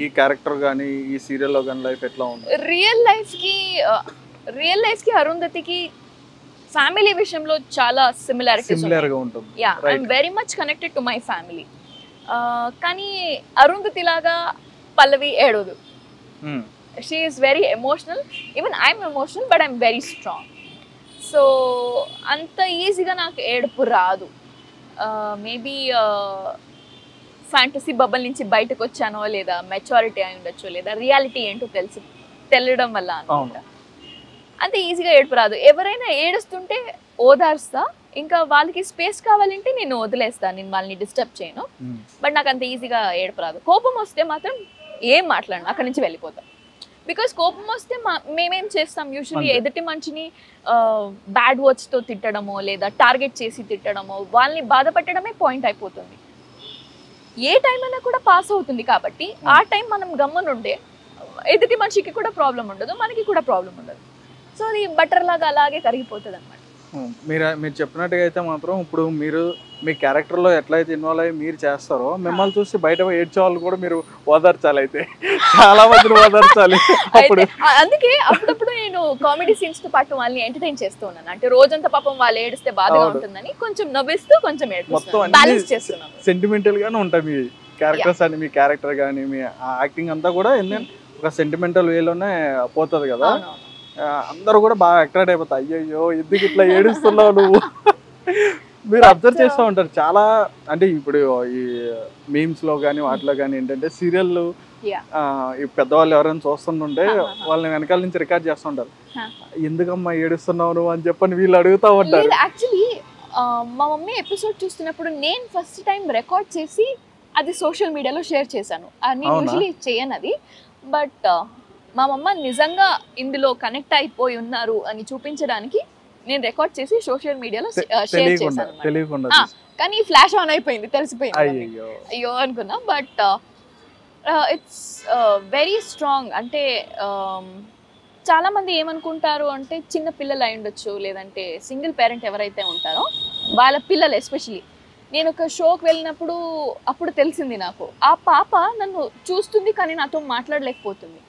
ఈ క్యారెక్టర్ గానీ ఈ సీరియల్లో గానీ లైఫ్ ఎట్లా ఉంది? రియల్ లైఫ్ కి అరుంధతికి ఫ్యామిలీ విషయంలో చాలా సిమిలారిటీగా ఉంటుంది. Yeah, I'm very much connected to my family. కానీ అరుంధతి లాగా పల్లవి ఏడవదు. She is very emotional. Even I'm emotional, but I'm very strong. So అంత ఈజీగా నాకు ఏడుపు రాదు. మేబీ ఫ్యాంటసీ బబుల్ నుంచి బయటకు వచ్చానో, లేదా మెచ్యూరిటీ అయి ఉండొచ్చు, లేదా రియాలిటీ ఏంటో తెలియడం వల్ల అనుకుంటా అంత ఈజీగా ఏడుపు రాదు. ఎవరైనా ఏడుస్తుంటే ఓదార్స్తా, ఇంకా వాళ్ళకి స్పేస్ కావాలంటే నేను వదిలేస్తాను, నేను వాళ్ళని డిస్టర్బ్ చేయను. బట్ నాకు అంత ఈజీగా ఏడుపు రాదు. కోపం వస్తే మాత్రం ఏం మాట్లాడను, అక్కడి నుంచి వెళ్ళిపోతాం. బికాస్ కోపం వస్తే మేమేం చేస్తాం, యూజువల్లీ ఎదుటి మనిషిని బ్యాడ్ వర్డ్స్తో తిట్టడమో, లేదా టార్గెట్ చేసి తిట్టడమో, వాళ్ళని బాధ పెట్టడమే పాయింట్ అయిపోతుంది. ఏ టైం అయినా కూడా పాస్ అవుతుంది కాబట్టి ఆ టైం మనం గమ్మునుండే ఎదుటి మనిషికి కూడా ప్రాబ్లం ఉండదు, మనకి కూడా ప్రాబ్లం ఉండదు. సో అది బటర్ లాగా అలాగే కరిగిపోతుంది అనమాట. మీరు చెప్పినట్టుగా అయితే మాత్రం ఇప్పుడు మీరు మీ క్యారెక్టర్లో ఎట్లయితే ఇన్వాల్వ్ అయ్యి మీరు చేస్తారో, మిమ్మల్ని చూసి బయట ఏడ్చే వాళ్ళు కూడా మీరు ఓదార్చాలి. అయితే చాలా మందిని ఓదార్చాలి. అందుకే అప్పుడప్పుడు నేను కామెడీ సీన్స్ తో పాటు వాళ్ళని ఎంటర్టైన్ చేస్తూ ఉన్నాను. అంటే రోజంతా పాపం వాళ్ళు ఏడిస్తే బాధగా ఉంటుందని కొంచెం నవ్విస్తూ కొంచెం బ్యాలెన్స్ చేస్తున్నాను. సెంటిమెంటల్ గానే ఉంటాయి మీ క్యారెక్టర్స్ అని. మీ క్యారెక్టర్ కానీ మీ యాక్టింగ్ అంతా కూడా ఒక సెంటిమెంటల్ వేలోనే పోతుంది కదా. అందరూ కూడా బాగా అట్రాక్ట్ అయిపోతారు. అయ్యయ్యో ఎందుకు ఇట్లా ఏడుస్తున్నావు నువ్వు. మీరు అబ్జర్వ్ చేస్తూ ఉంటారు చాలా. అంటే ఇప్పుడు ఈ మీమ్స్ లో కానీ వాటిలో కానీ ఏంటంటే సీరియల్ ఈ పెద్దవాళ్ళు ఎవరైనా చూస్తుంటే వాళ్ళని వెనకాల నుంచి రికార్డ్ చేస్తుంటారు. ఎందుకమ్మా ఏడుస్తున్నావు నువ్వు అని చెప్పని వీళ్ళు అడుగుతూ ఉంటారు. యాక్చువల్లీ మా మమ్మీ ఎపిసోడ్ చూస్తున్నప్పుడు నేను ఫస్ట్ టైం రికార్డ్ చేసి అది సోషల్ మీడియాలో షేర్ చేశాను. నేను యూజువల్లీ చేయను అది. బట్ మా మమ్మ నిజంగా ఇందులో కనెక్ట్ అయిపోయి ఉన్నారు అని చూపించడానికి నేను రికార్డ్ చేసి సోషల్ మీడియాలో షేర్ చేశాను తెలియకుండా కానీ ఫ్లాష్ ఆన్ అయిపోయింది, తెలిసిపోయింది. అయ్యో అయ్యో అనుకున్నా. But it's very strong. అంటే చాలా మంది ఏమనుకుంటారు అంటే చిన్న పిల్లలు అయి ఉండొచ్చు, లేదంటే సింగిల్ పేరెంట్ ఎవరైతే ఉంటారో వాళ్ళ పిల్లలు ఎస్పెషలీ. నేను ఒక షోకి వెళ్ళినప్పుడు అప్పుడు తెలిసింది నాకు, ఆ పాప నన్ను చూస్తుంది కానీ నాతో మాట్లాడలేకపోతుంది.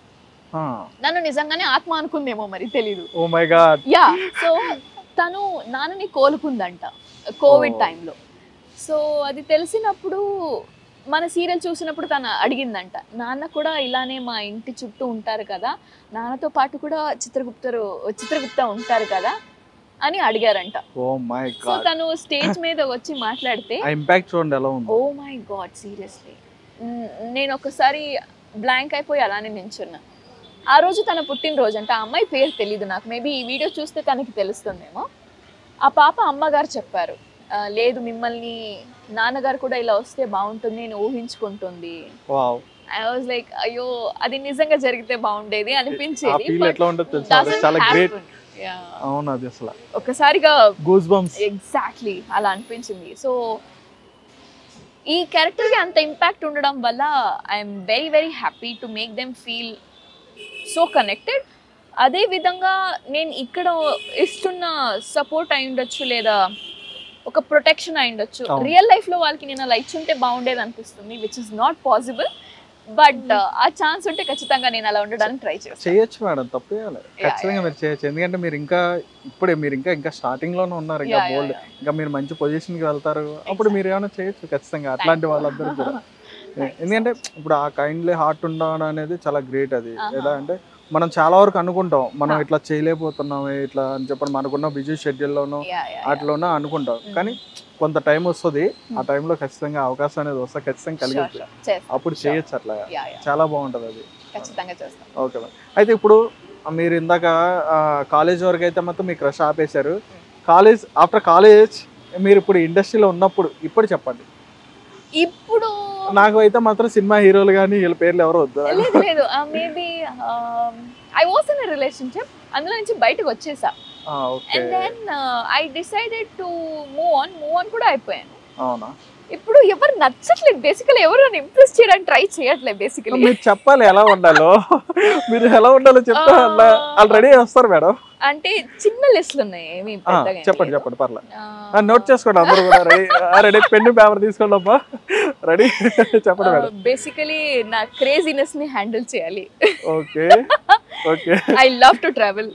నన్ను నిజంగానే ఆత్మ అనుకుందేమో మరి తెలీదు. Oh my god. Yeah, so తను నాన్నని కోలుకుందంట కోవిడ్ టైంలో. సో అది తెలిసినప్పుడు మన సీరియల్ చూసినప్పుడు తను అడిగిందంట, నాన్న కూడా ఇలానే మా ఇంటి చుట్టూ ఉంటారు కదా, నాన్నతో పాటు కూడా చిత్రగుప్త ఉంటారు కదా అని అడిగారంట. Oh my God. సో తను స్టేజ్ మీద వచ్చి మాట్లాడితే ఆ ఇంపాక్ట్ చూడండి ఎలా ఉంది. ఓ మై గాడ్, సీరియస్లీ నేను ఒకసారి బ్లాంక్ అయిపోయి అలానే నించున్నా. ఆ రోజు తన పుట్టినరోజు అంట. ఆ అమ్మాయి పేరు తెలీదు నాకు, మేబీ ఈ వీడియో చూస్తే తనకి తెలుస్తుందేమో. ఆ పాప అమ్మగారు చెప్పారు, లేదు మిమ్మల్ని నాన్నగారు కూడా ఇలా వస్తే బాగుంటుంది అని ఊహించుకుంటుంది. ఐ వాజ్ లైక్ అయ్యో అది నిజంగా జరిగితే బాగుండేది అనిపించేది. ఒకసారిగా ఎగ్జాక్ట్లీ అలా అనిపించింది. సో ఈ క్యారెక్టర్ కి అంత ఇంపాక్ట్ ఉండడం వల్ల I'm very very happy to make them feel so connected. అదే విధంగా నేను ఇక్కడ ఇస్తున్న సపోర్ట్ అయి ఉండొచ్చు, లేదా ఒక ప్రొటెక్షన్ అయి ఉండొచ్చు. రియల్ లైఫ్ లో వాళ్ళకి నేను అలా ఇచ్చుంటే బాగుండేది అనిపిస్తుంది, which is not possible. But ఆ ఛాన్స్ ఉంటే ఖచ్చితంగా నేను అలా ఉండడానికి ట్రై చేయొచ్చు మేడం. తప్పేయాలి, ఖచ్చితంగా మీరు చేయొచ్చు. ఎందుకంటే మీరు ఇంకా స్టార్టింగ్ లోనే ఉన్నారు, ఇంకా బోల్డ్, ఇంకా మీరు మంచి పొజిషన్ కి వెళ్తారు. అప్పుడు మీరు ఏమైనా చేయొచ్చు ఖచ్చితంగా అట్లాంటి వాళ్ళందరూ కూడా. ఎందుకంటే ఇప్పుడు ఆ కైండ్లీ హార్ట్ ఉండడం అనేది చాలా గ్రేట్. అది ఎలా అంటే మనం చాలా వరకు అనుకుంటాం మనం ఇట్లా చేయలేకపోతున్నాము ఇట్లా అని చెప్పి మనకున్న బిజీ షెడ్యూల్లోనూ అట్లోనూ అనుకుంటాం. కానీ కొంత టైం వస్తుంది, ఆ టైంలో ఖచ్చితంగా అవకాశం అనేది వస్తే ఖచ్చితంగా కలిగి అప్పుడు చేయొచ్చు. అట్లా చాలా బాగుంటుంది అది. Okay madam. అయితే ఇప్పుడు మీరు ఇందాక కాలేజ్ వరకు అయితే మొత్తం మీ క్రష్ ఆపేశారు. ఆఫ్టర్ కాలేజ్ మీరు ఇప్పుడు ఇండస్ట్రీలో ఉన్నప్పుడు ఇప్పుడు చెప్పండి. ఇప్పుడు నాకు అయితే మాత్రం సినిమా హీరోలు కానీ వీళ్ళ పేర్లు ఎవరు వద్దు. లేదు, maybe I was in a relationship, అందులో నుంచి బయటకు వచ్చేసా. And then I decided to move on కూడా అయిపోయాను. అవునా? ఇప్పుడు ఎవరు నచ్చట్లేదు బేసికలీ, ఎవరు నన్ను ఇంప్రెస్ చేయడానికి ట్రై చేయట్లేదు బేసికలీ. మీరు చెప్పాలి ఎలా ఉండాలో, మీరు ఎలా ఉండాలో చెప్తే వాళ్ళు రెడీ వస్తారు మేడం. అంటే చిన్న లిస్టులు ఉన్నాయి, ఏమి చెప్పండి పర్లేదు, నోట్ చేసుకోండి అందరూ కూడా. రెడీ, పెన్ను పేపర్ తీసుకోండి అమ్మా, రెడీ చెప్పండి మేడం. బేసికలీ నా క్రేజీనెస్ ని హ్యాండిల్ చేయాలి. Okay okay. I love to travel.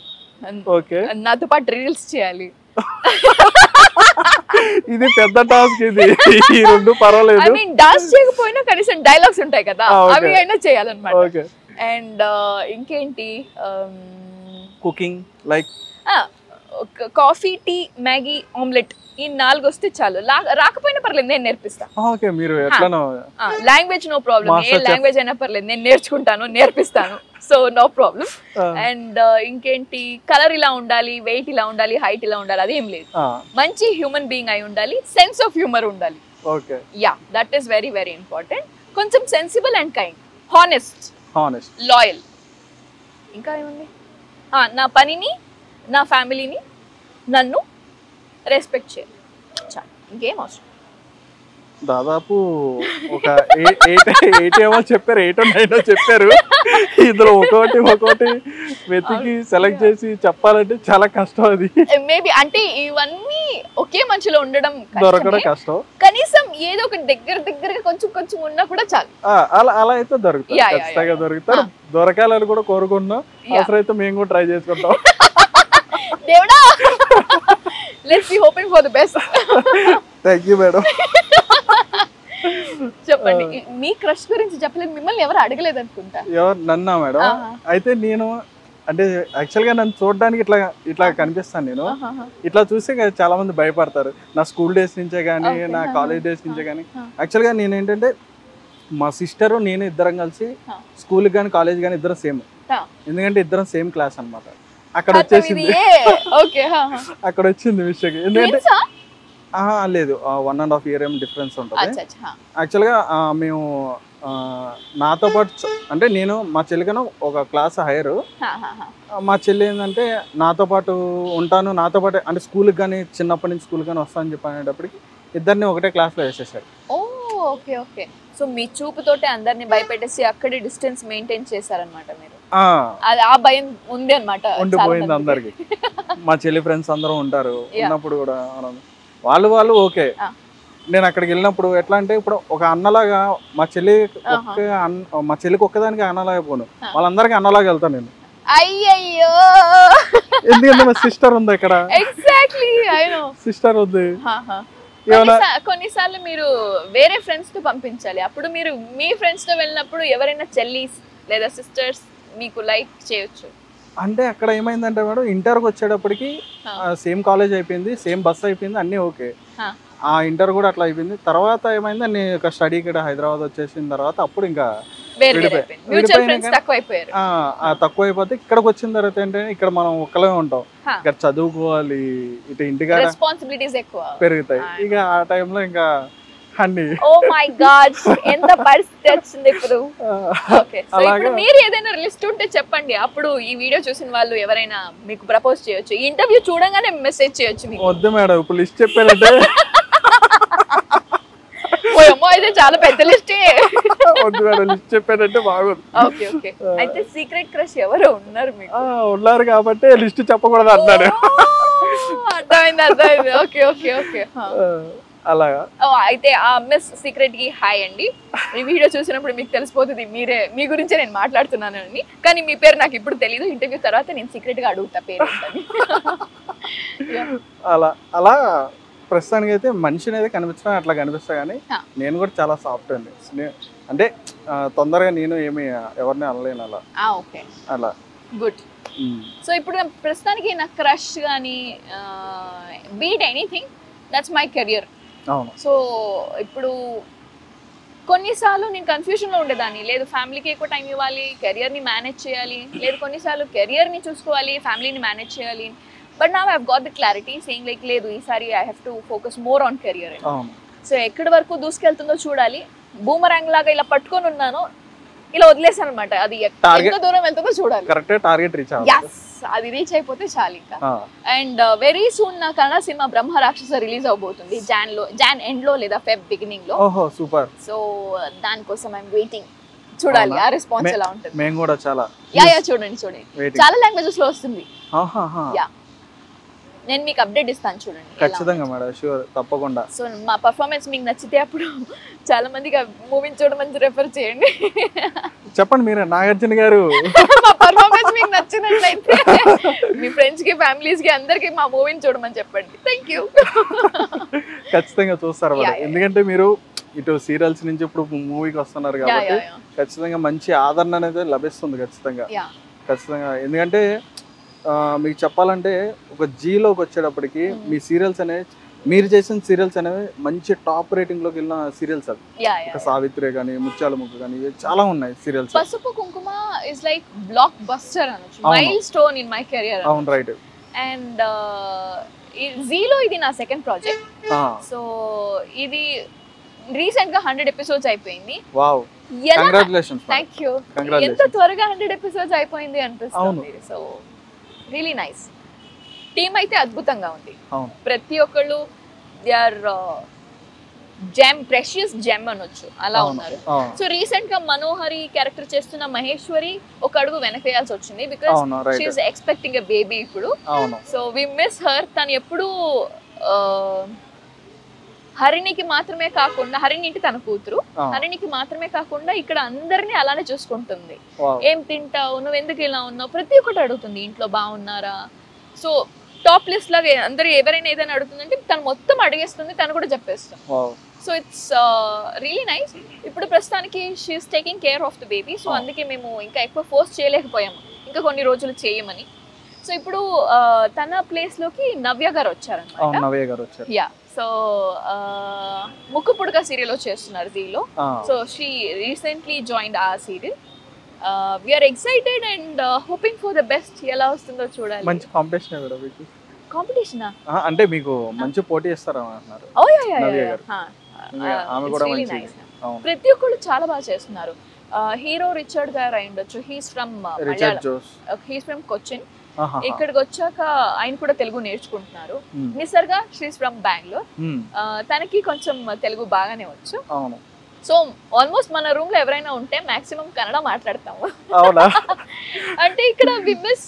Okay. నాతో పాటు రీల్స్ చేయాలి. ఇది పెద్ద టాస్క్. ఇది ఈ రెండు పర్వాలేదు. ఐ మీన్ డాన్స్ చేయకపోయినా కనీసం డైలాగ్స్ ఉంటాయి కదా, అవి అయినా చేయాలన్నమాట. ఓకే. అండ్ ఇంకేంటి, cooking like coffee, tea, Maggi, omelette, ఈ 4 వస్తే చాలు. రాకపోయినా పర్లేదు, నేను నేర్పిస్తా. ఓకే. మీరు ఎట్లానో లాంగ్వేజ్ నో ప్రాబ్లం, ఏ లాంగ్వేజ్ అయినా పర్లేదు, నేను నేర్చుకుంటాను, నేర్పిస్తాను. So no problem. అండ్ ఇంకేంటి, కలర్ ఇలా ఉండాలి, వెయిట్ ఇలా ఉండాలి, హైట్ ఇలా ఉండాలి, అదేం లేదు. మంచి హ్యూమన్ బీయింగ్ అయి ఉండాలి, సెన్స్ ఆఫ్ హ్యూమర్ ఉండాలి. Okay. Yeah, that is very very important. కొంచెం sensible and kind, honest, loyal. ఇంకా ఏముంది, నా పనిని, నా ఫ్యామిలీని, నన్ను రెస్పెక్ట్ చేయాలి, చాలు, ఇంకేం అవసరం. దాదాపు ఒక 8 ఏమో చెప్పారు, 8 or 9 చెప్పారు. ఇందులో ఒక్కొక్కటి వెతికి సెలెక్ట్ చేసి చెప్పాలంటే చాలా కష్టం. అది మేబీ అంటే ఇవన్నీ ఒకే మనిషిలో ఉండడం దొరకడం కష్టం. కనీసం ఏదో ఒక దగ్గరగా కొంచెం ఉన్నా కూడా చాలు. అలా అయితే దొరుకుతాయి, ఖచ్చితంగా దొరుకుతారు. దొరకాలని కూడా కోరుకుంటున్నాం. అవసరమైతే మేము కూడా ట్రై చేసుకుంటాం. దేవుడా, let's be hoping for the best. Thank you madam. చెప్పండి, మీ క్రష్ గురించి చెప్పలేదు, మిమ్మల్ని ఎవరు అడగలేదు అనుకుంటా. నన్నా మేడం? అయితే నేను అంటే యాక్చువల్గా నన్ను చూడడానికి ఇట్లా కనిపిస్తాను. నేను ఇట్లా చూస్తే చాలా మంది భయపడతారు. నా స్కూల్ డేస్ నుంచే కానీ, నా కాలేజ్ డేస్ నుంచే కానీ. యాక్చువల్గా నేను ఏంటంటే మా సిస్టరు నేను ఇద్దరం కలిసి స్కూల్కి కానీ కాలేజ్ కానీ ఇద్దరం సేమ్. ఎందుకంటే ఇద్దరం సేమ్ క్లాస్ అనమాట. అక్కడ వచ్చేసింది విషయం. ఎందుకంటే లేదు 1.5 year ఏం డిఫరెన్స్ ఉంటుంది. అచ్చా అచ్చా. యాక్చువల్గా మేము నాతో పాటు అంటే నేను మా చెల్లికన్నా ఒక క్లాస్ హైయర్. మా చెల్లి ఏంటంటే నాతో పాటు ఉంటాను, నాతో పాటు అంటే స్కూల్కి కానీ చిన్నప్పటి నుంచి స్కూల్కి కానీ వస్తానని చెప్పి అనేటప్పటికి ఇద్దరిని ఒకటే క్లాస్లో వేసేసారు. ఓ ఓకే ఓకే. సో మీ చూపుతోటే అందరిని భయపెట్టేసి అక్కడే డిస్టెన్స్ మెయింటైన్ చేశారనమాట మీరు. అది ఆ భయం ఉంది అనమాట ఉండిపోయింది అందరికి. మా చెల్లి ఫ్రెండ్స్ అందరూ ఉంటారు, ఉన్నప్పుడు కూడా వాళ్ళు ఓకే. నేను అక్కడికి వెళ్ళినప్పుడు ఎట్లా అంటే ఇప్పుడు ఒక అన్నలాగా మా చెల్లికి ఒక్కదానికి అన్నలాగా పోను, వాళ్ళందరికీ అన్నలాగా వెళ్తాను నేను. అయ్యయ్యో, ఎందుకంటే మా సిస్టర్ ఉంది ఇక్కడ. ఎగ్జాక్ట్లీ ఐ నో సిస్టర్ ఉంది. కొన్నిసార్లు మీరు వేరే ఫ్రెండ్స్ తో పంపించాలి. అప్పుడు మీరు మీ ఫ్రెండ్స్ తో వెళ్ళినప్పుడు ఎవరైనా చెల్లీస్ లేదా సిస్టర్స్ మీకు లైక్ చేయొచ్చు. అంటే అక్కడ ఏమైందంటే మేడం, ఇంటర్కి వచ్చేటప్పటికి సేమ్ కాలేజ్ అయిపోయింది, సేమ్ బస్ అయిపోయింది, అన్నీ ఓకే. ఆ ఇంటర్ కూడా అట్లా అయిపోయింది. తర్వాత ఏమైంది, నేను ఒక స్టడీ ఇక్కడ హైదరాబాద్ వచ్చేసిన తర్వాత అప్పుడు ఇంకా తక్కువ అయిపోతే ఇక్కడికి వచ్చిన తర్వాత ఏంటంటే ఇక్కడ మనం ఒక్కలే ఉంటాం, ఇక్కడ చదువుకోవాలి, ఇటు ఇంటికి రెస్పాన్సిబిలిటీస్ ఎక్కువ పెరుగుతాయి. ఇక ఆ టైంలో ఇంకా అన్ని ఓ మై గాడ్ ఎంత పరిస్థితి వచ్చింది ఇప్పుడు. ఓకే, సో ఇప్పుడు మీరు ఏదైనా లిస్ట్ ఉంటే చెప్పండి, అప్పుడు ఈ వీడియో చూసిన వాళ్ళు ఎవరైనా మీకు ప్రపోజ్ చేయొచ్చు, ఈ ఇంటర్వ్యూ చూడగానే మెసేజ్ చేయొచ్చు మీకు. వద్దు మేడం, ఇప్పుడు లిస్ట్ చెప్పారంటే అమ్మో అయితే చాలా పెద్ద లిస్టే. వద్దు మేడం, లిస్ట్ చెప్పారంటే బాగుంది. ఓకే ఓకే, అయితే సీక్రెట్ క్రష్ ఎవరో ఉన్నారు మీకు? ఉన్నారు కాబట్టి లిస్ట్ చెప్పకూడదు అన్నారు. అర్థమైంది. ఓకే ఓకే ఓకే, అలాగా. అయితే ఆ మిస్ సీక్రెట్ కి హాయ్ అండి. ఈ వీడియో చూసినప్పుడు మీకు తెలిసిపోతుంది మీరే మీ గురించే నేను మాట్లాడుతున్నాను అని, కానీ మీ పేరు నాకు ఇప్పుడు తెలియదు. ఇంటర్వ్యూ తర్వాత నేను సీక్రెట్ గా అడుగుతా పేరు. అలా ప్రస్తుతానికి అయితే మనిషిని అయితే కనిపించడం అట్లా కనిపిస్తా, కానీ నేను కూడా చాలా సాఫ్ట్ అండి. అంటే తొందరగా నేను ఏమి ఎవరిని అనలేను అలా. ఓకే, అలా గుడ్. సో ఇప్పుడు ప్రస్తుతానికి నా క్రష్ కానీ beat anything, that's my career. So ఇప్పుడు కొన్నిసార్లు నేను కన్ఫ్యూజన్లో ఉండేదాన్ని, లేదు ఫ్యామిలీకి ఎక్కువ టైం ఇవ్వాలి, కెరియర్ని మేనేజ్ చేయాలి, లేదు కొన్నిసార్లు కెరియర్ని చూసుకోవాలి, ఫ్యామిలీని మేనేజ్ చేయాలి. But now I have got the clarity saying like లేదు, ఈసారి I have to focus more on career. So ఎక్కడి వరకు దూసుకెళ్తుందో చూడాలి. బూమరాంగ్ లాగా ఇలా పట్టుకొని ఉన్నాను, ఇలా వదిలేసాను అనమాట. అది ఎంత దూరం వెళ్తుందో చూడాలి. కరెక్ట్ టార్గెట్ రీచ్ అవ్వాలి. yes, అది రీచ్ అయిపోతే చాలు ఇంకా. అండ్ వెరీ సూన్ నా కన్నడ సినిమా బ్రహ్మ రాక్షస రిలీజ్ అవబోతుంది జాన్ ఎండ్ లో లేదా ఫెబ్ బిగినింగ్ లో. ఓహో సూపర్. సో దానికోసం ఐఎమ్ వెయిటింగ్, చూడాలి ఆ రెస్పాన్స్ ఎలా ఉంటుంది. మేము కూడా చాలా చూడండి చాలా లాంగ్వేజెస్ లో వస్తుంది. యా, నేను మీకు అప్డేట్ ఇస్తాను, చూడండి. ఖచ్చితంగా మేడం, షూర్, తప్పకుండా. సో మా పర్ఫార్మెన్స్ మీకు నచ్చితే అప్పుడు చాలా మందికి మూవీని చూడమని రెఫర్ చేయండి. చెప్పండి మీరే, నాగార్జున గారు మా పర్ఫార్మెన్స్ మీకు నచ్చినట్లయితే మీ ఫ్రెండ్స్ కి ఫ్యామిలీస్ కి అందరికి మా మూవీని చూడమని చెప్పండి. Thank you. ఖచ్చితంగా చూస్తారు మేడం, ఎందుకంటే మీరు ఇటు సీరియల్స్ నుంచి ఇప్పుడు మూవీకి వస్తున్నారు కాబట్టి ఖచ్చితంగా మంచి ఆదరణ అనేది లభిస్తుంది ఖచ్చితంగా. ఎందుకంటే మీకు చెప్పాలంటే ఒక జీలోకి వచ్చేటప్పటికి మీ సీరియల్స్ అనేవి, మీరు చేసిన సీరియల్స్ అనేవి మంచి టాప్ రేటింగ్ లోకి వెళ్ళిన సీరియల్స్. అవి సావిత్రి కానీ, ముత్యాల ముగ్గు కానీ, చాలా ఉన్నాయి సీరియల్స్. పసుపు కుంకుమ ఇస్ లైక్ బ్లాక్ బస్టర్ అనొచ్చు, mile stone in my career. అవును, రైట్. అండ్ జీలో ఇది నా సెకండ్ ప్రాజెక్ట్. సో ఇది రీసెంట్ గా 100 ఎపిసోడ్స్ అయిపోయింది. Wow, congratulations. Thank you. ఎంత త్వరగా 100 ఎపిసోడ్స్ అయిపోయింది అనిపిస్తుంది. So really nice. టీమ్ అయితే అద్భుతంగా ఉంది. ప్రతి ఒక్కళ్ళు they are gem, precious gem అనొచ్చు, అలా ఉన్నారు. సో రీసెంట్ గా మనోహరి క్యారెక్టర్ చేస్తున్న మహేశ్వరి ఒక అడుగు వెనకేయాల్సి వచ్చింది, because she is expecting a baby ఇప్పుడు. So we miss her. తను ఎప్పుడు హరిణికి మాత్రమే కాకుండా, హరిణి ఇంటి తన కూతురు, హరిణికి మాత్రమే కాకుండా ఇక్కడ అందరినీ అలానే చూసుకుంటుంది. ఏం తింటావు, నువ్వు ఎందుకు ఇలా ఉన్నావు, ప్రతి ఒక్కటి అడుగుతుంది. ఇంట్లో బాగున్నారా, సో టాప్ లిస్ట్ లాగా అందరూ ఎవరైనా ఏదైనా అడుగుతుందంటే తను మొత్తం అడిగేస్తుంది, తను కూడా చెప్పేస్తుంది. So it's really nice. ఇప్పుడు ప్రస్తుతానికి she's taking care of the baby. So అందుకే మేము ఇంకా ఎక్కువ ఫోర్స్ చేయలేకపోయాము, ఇంకా కొన్ని రోజులు చేయమని. సో ఇప్పుడు తన ప్లేస్ లోకి నవ్య గారు వచ్చారన్నమాట. యా, సో ముక్కు పుడక సీరియల్ చేస్తున్నారు జీలో. సో షీ రీసెంట్లీ జాయిన్డ్ ఆ serial. We're excited and hoping for the best. ఎలా వస్తుందో చూడాలి. మంచి కాంపిటీషన్. కాంపిటీషనా? అంటే మీకు మంచి పోటీ ఇస్తారా అన్నారు ఓ యా యా నవ్య యా గారు. ఆమె కూడా మంచి అవును ప్రతి ఒక్కళ్ళు చాలా బాగా చేస్తున్నారు. హీరో రిచర్డ్ గారు అయి ఉండొచ్చు. He's from Richard Jose. He's from Cochin. ఆహాహా. ఇక్కడికి వచ్చాక ఆయన కూడా తెలుగు నేర్చుకుంటున్నారు. మ్మ్. Nisarga she's from Bengaluru. మ్మ్. తనకి కొంచెం తెలుగు బాగానే వచ్చు. అవును సో ఆల్మోస్ట్ మన రూమ్ లో ఎవరైనా ఉంటే మాక్సిమం కన్నడ మాట్లాడతాము. అవునా అంటే ఇక్కడ వి మిస్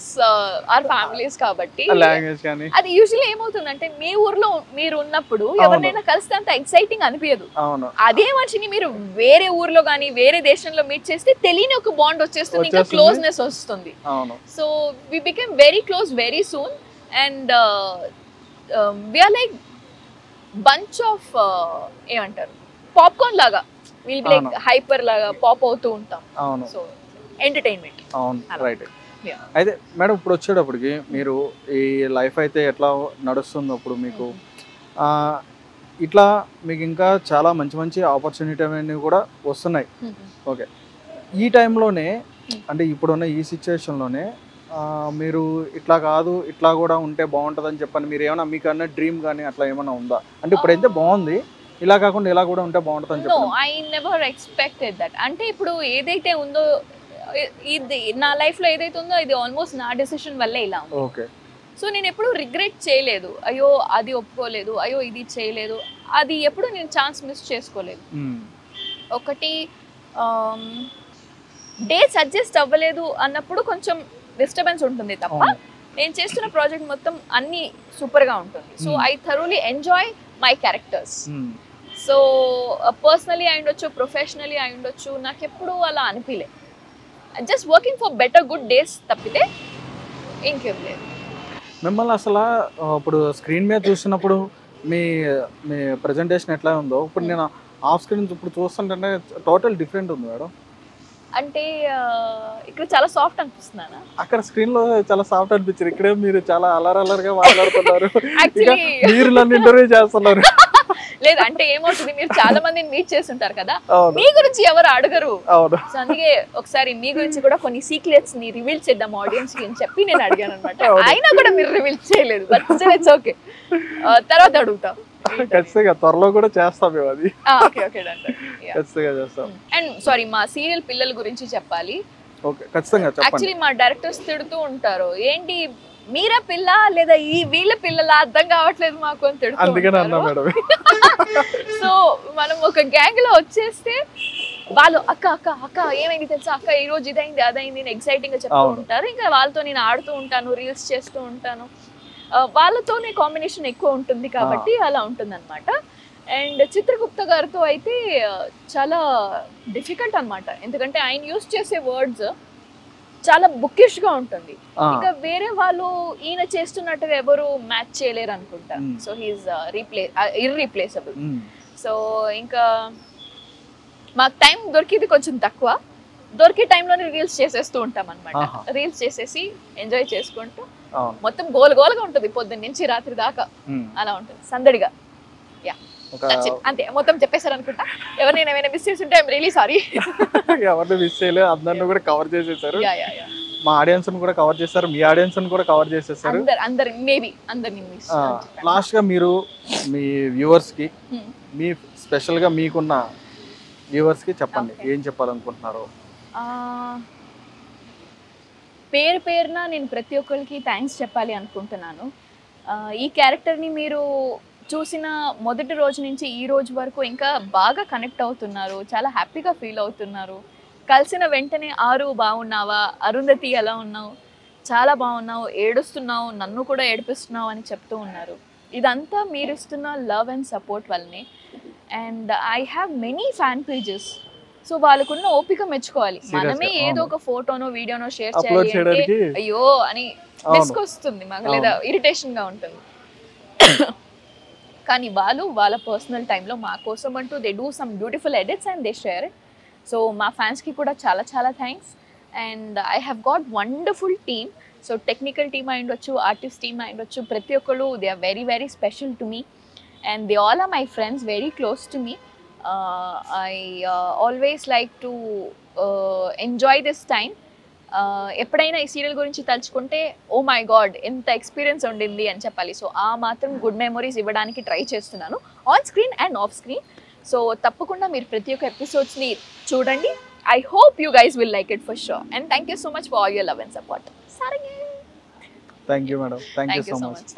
ఆర్ ఫ్యామిలీస్ కాబట్టి లాంగ్వేజ్ కానీ అది యూజువల్లీ ఏమవుతుందంటే మీ ఊర్లో మీరు ఉన్నప్పుడు ఎవరినైనా కలిస్తే అంత ఎక్సైటింగ్ అనిపించదు. అవును అదే మనిషిని మీరు వేరే ఊర్లో కానీ వేరే దేశంలో మీట్ చేస్తే తెలియని ఒక బాండ్ వచ్చేస్తుంది, ఇంకా వచ్చేస్తుంది. క్లోజ్నెస్ వస్తుంది. అవును so we became very close very soon and we are like bunch of ఏమంటారు పాప్కార్న్ లాగా, విల్ బి లైక్ అవును. హైపర్ లాగా పాప్ అవుతూ ఉంటాం. అవును సో ఎంటర్టైన్మెంట్. అవును అలా. రైట్. Yeah. అయితే మేడం ఇప్పుడు వచ్చేటప్పటికి మీరు ఈ లైఫ్ అయితే ఎట్లా నడుస్తుంది అప్పుడు మీకు ఇట్లా మీకు ఇంకా చాలా మంచి మంచి ఆపర్చునిటీ అనేవి కూడా వస్తున్నాయి. ఓకే ఈ టైంలోనే అంటే ఇప్పుడున్న ఈ సిచ్యువేషన్లోనే మీరు ఇట్లా కాదు ఇట్లా కూడా ఉంటే బాగుంటుందని చెప్పని మీరు ఏమైనా మీకు అన్న డ్రీమ్ కానీ అట్లా ఏమైనా ఉందా? అంటే ఇప్పుడైతే బాగుంది, ఇలా కాకుండా ఇలా కూడా ఉంటే బాగుంటుందని నో చెప్పి. I never expected that. అంటే ఇప్పుడు ఏదైతే ఉందో ఇది నా లైఫ్ లో ఏదైతే ఉందో ఇది ఆల్మోస్ట్ నా డెసిషన్ వల్లే ఇలా ఉంది. ఓకే సో నేను ఎప్పుడు రిగ్రెట్ చేయలేదు, అయ్యో అది ఒప్పుకోలేదు, అయ్యో ఇది చేయలేదు, అది ఎప్పుడు నేను ఛాన్స్ మిస్ చేసుకోలేదు. ఒకటి డేట్స్ అడ్జస్ట్ అవ్వలేదు అన్నప్పుడు కొంచెం డిస్టర్బెన్స్ ఉంటుంది తప్ప నేను చేస్తున్న ప్రాజెక్ట్ మొత్తం అన్ని సూపర్ గా ఉంటుంది. So I thoroughly enjoy my characters. So personally అయి ఉండొచ్చు, ప్రొఫెషనలీ అయి ఉండొచ్చు, నాకు ఎప్పుడు అలా అనిపించలే. Just working for better good days తప్పితే ఇంకేం లేదు. మిమ్మల్ని అసలు ఇప్పుడు స్క్రీన్ మీద చూసినప్పుడు మీ మీ ప్రజెంటేషన్ ఎట్లా ఉందో ఇప్పుడు నేను ఆఫ్ స్క్రీన్ ఇప్పుడు చూస్తుంటే టోటల్ డిఫరెంట్ ఉంది మేడం. అంటే ఇక్కడ చాలా సాఫ్ట్ అనిపిస్తున్నానా? అక్కడ స్క్రీన్ లో చాలా సాఫ్ట్ అనిపించారు, ఇక్కడే మీరు చాలా అలరగా మాట్లాడుతున్నారు. Actually- మీరు నన్ను ఇంటర్వ్యూ చేస్తున్నారు. లేదు అంటే ఏమవుతుంది, మీరు చాలా మందిని మీట్ చేస్తుంటారు కదా, అవును మీ గురించి ఎవరు అడగరు. అవును సో అందుకే ఒకసారి మీ గురించి కూడా కొన్ని సీక్రెట్స్ ని రివీల్ చేద్దాం ఆడియన్స్ కి అని చెప్పి నేను అడిగాను అనమాట. అవును. అయినా కూడా మీరు రివీల్ చేయలేదు, ఇట్స్ ఓకే, తర్వాత అడుగుతా. ఖచ్చితంగా త్వరలో కూడా చేస్తాం మేము అది. ఓకే ఓకే ఖచ్చితంగా చేస్తాం. అండ్ సారీ మా సీరియల్ పిల్లల గురించి చెప్పాలి. ఓకే ఖచ్చితంగా చెప్పండి. యాక్చువల్లీ మా డైరెక్టర్స్ తిడుతూ ఉంటారు, ఏంటి మీరా పిల్ల లేదా ఈ వీళ్ళ పిల్లల అర్థం కావట్లేదు మాకు అని తిడుతూ అందుకని అన్నా ఉంటారు. మేడం. సో మనం ఒక గ్యాంగ్ లో వచ్చేస్తే వాళ్ళు అక్క అక్క అక్క ఏమైంది తెలుసా, అక్క ఈ రోజు ఇదైంది అదైంది అని ఎక్సైటింగ్ గా చెప్తూ అవును. ఉంటారు. ఇంకా వాళ్ళతో నేను ఆడుతూ ఉంటాను, రీల్స్ చేస్తూ ఉంటాను, వాళ్ళతోనే కాంబినేషన్ ఎక్కువ ఉంటుంది కాబట్టి అలా ఉంటుంది అనమాట. అండ్ చిత్రగుప్త గారితో అయితే చాలా డిఫికల్ట్ అనమాట, ఎందుకంటే ఆయన యూస్ చేసే వర్డ్స్ చాలా బుకిష్ గా ఉంటుంది. ఇంకా వేరే వాళ్ళు ఈయన చేస్తున్నట్టుగా ఎవరు మ్యాచ్ చేయలేరు అనుకుంటా. So he's irreplaceable. సో ఇంకా మాకు టైం దొరికింది కొంచెం తక్కువ, దొరికే టైంలోనే రీల్స్ చేసేస్తూ ఉంటాం అనమాట. రీల్స్ చేసేసి ఎంజాయ్ చేసుకుంటూ మొత్తం గోలుగా ఉంటుంది పొద్దున్న నుంచి రాత్రి దాకా, అలా ఉంటుంది సందడిగా. యా అంతే, మొత్తం చెప్పేశారు అనుకుంటా. ఎవరినైనా ఏమైనా మిస్ చేసి ఉంటే ఐఎమ్ రియలీ సారీ. ఎవరిని మిస్ చేయలేదు, అందరిని కూడా కవర్ చేసేసారు. మా ఆడియన్స్ కూడా కవర్ చేశారు, మీ ఆడియన్స్ కూడా కవర్ చేసేసారు. లాస్ట్ గా మీరు మీ వ్యూవర్స్ కి, మీ స్పెషల్ గా మీకున్న వ్యూవర్స్ కి చెప్పండి ఏం చెప్పాలనుకుంటున్నారు. పేరున నేను ప్రతి ఒక్కరికి థ్యాంక్స్ చెప్పాలి అనుకుంటున్నాను. ఈ క్యారెక్టర్ని మీరు చూసిన మొదటి రోజు నుంచి ఈ రోజు వరకు ఇంకా బాగా కనెక్ట్ అవుతున్నారు, చాలా హ్యాపీగా ఫీల్ అవుతున్నారు. కలిసిన వెంటనే ఆరు బాగున్నావా, అరుంధతి ఎలా ఉన్నావు, చాలా బాగున్నావు, ఏడుస్తున్నావు, నన్ను కూడా ఏడిపిస్తున్నావు అని చెప్తూ ఉన్నారు. ఇదంతా మీరు ఇస్తున్న లవ్ అండ్ సపోర్ట్ వల్లనే. And I have many fan pages. So వాళ్ళకున్న ఓపిక మెచ్చుకోవాలి. మనమే ఏదో ఒక ఫోటోనో వీడియోనో షేర్ చేయాలి అంటే అయ్యో అని విసుకొస్తుంది మాకు, లేదా ఇరిటేషన్ గా ఉంటుంది. కానీ వాళ్ళు వాళ్ళ పర్సనల్ టైంలో మా కోసం అంటూ they do some beautiful edits and they share it. So మా ఫ్యాన్స్కి కూడా చాలా చాలా thanks. And I have got wonderful team. So technical team అయి ఉండొచ్చు, ఆర్టిస్ట్ టీమ్ అయి ఉండొచ్చు, ప్రతి ఒక్కరు they are very very special to me and they all are my friends, very close to me. I always like to enjoy this time ఎప్పుడైనా ఈ సీరియల్ గురించి తలుచుకుంటే ఓ మై గాడ్ ఎంత ఎక్స్పీరియన్స్ ఉండింది అని చెప్పాలి. సో ఆ మాత్రం గుడ్ మెమరీస్ ఇవ్వడానికి ట్రై చేస్తున్నాను on screen and off screen. So తప్పకుండా మీరు ప్రతి ఒక్క ఎపిసోడ్స్ని చూడండి. I hope you guys will like it for sure. And thank you so much for all your love and support. Sarang. Thank you, madam. Thank you so much.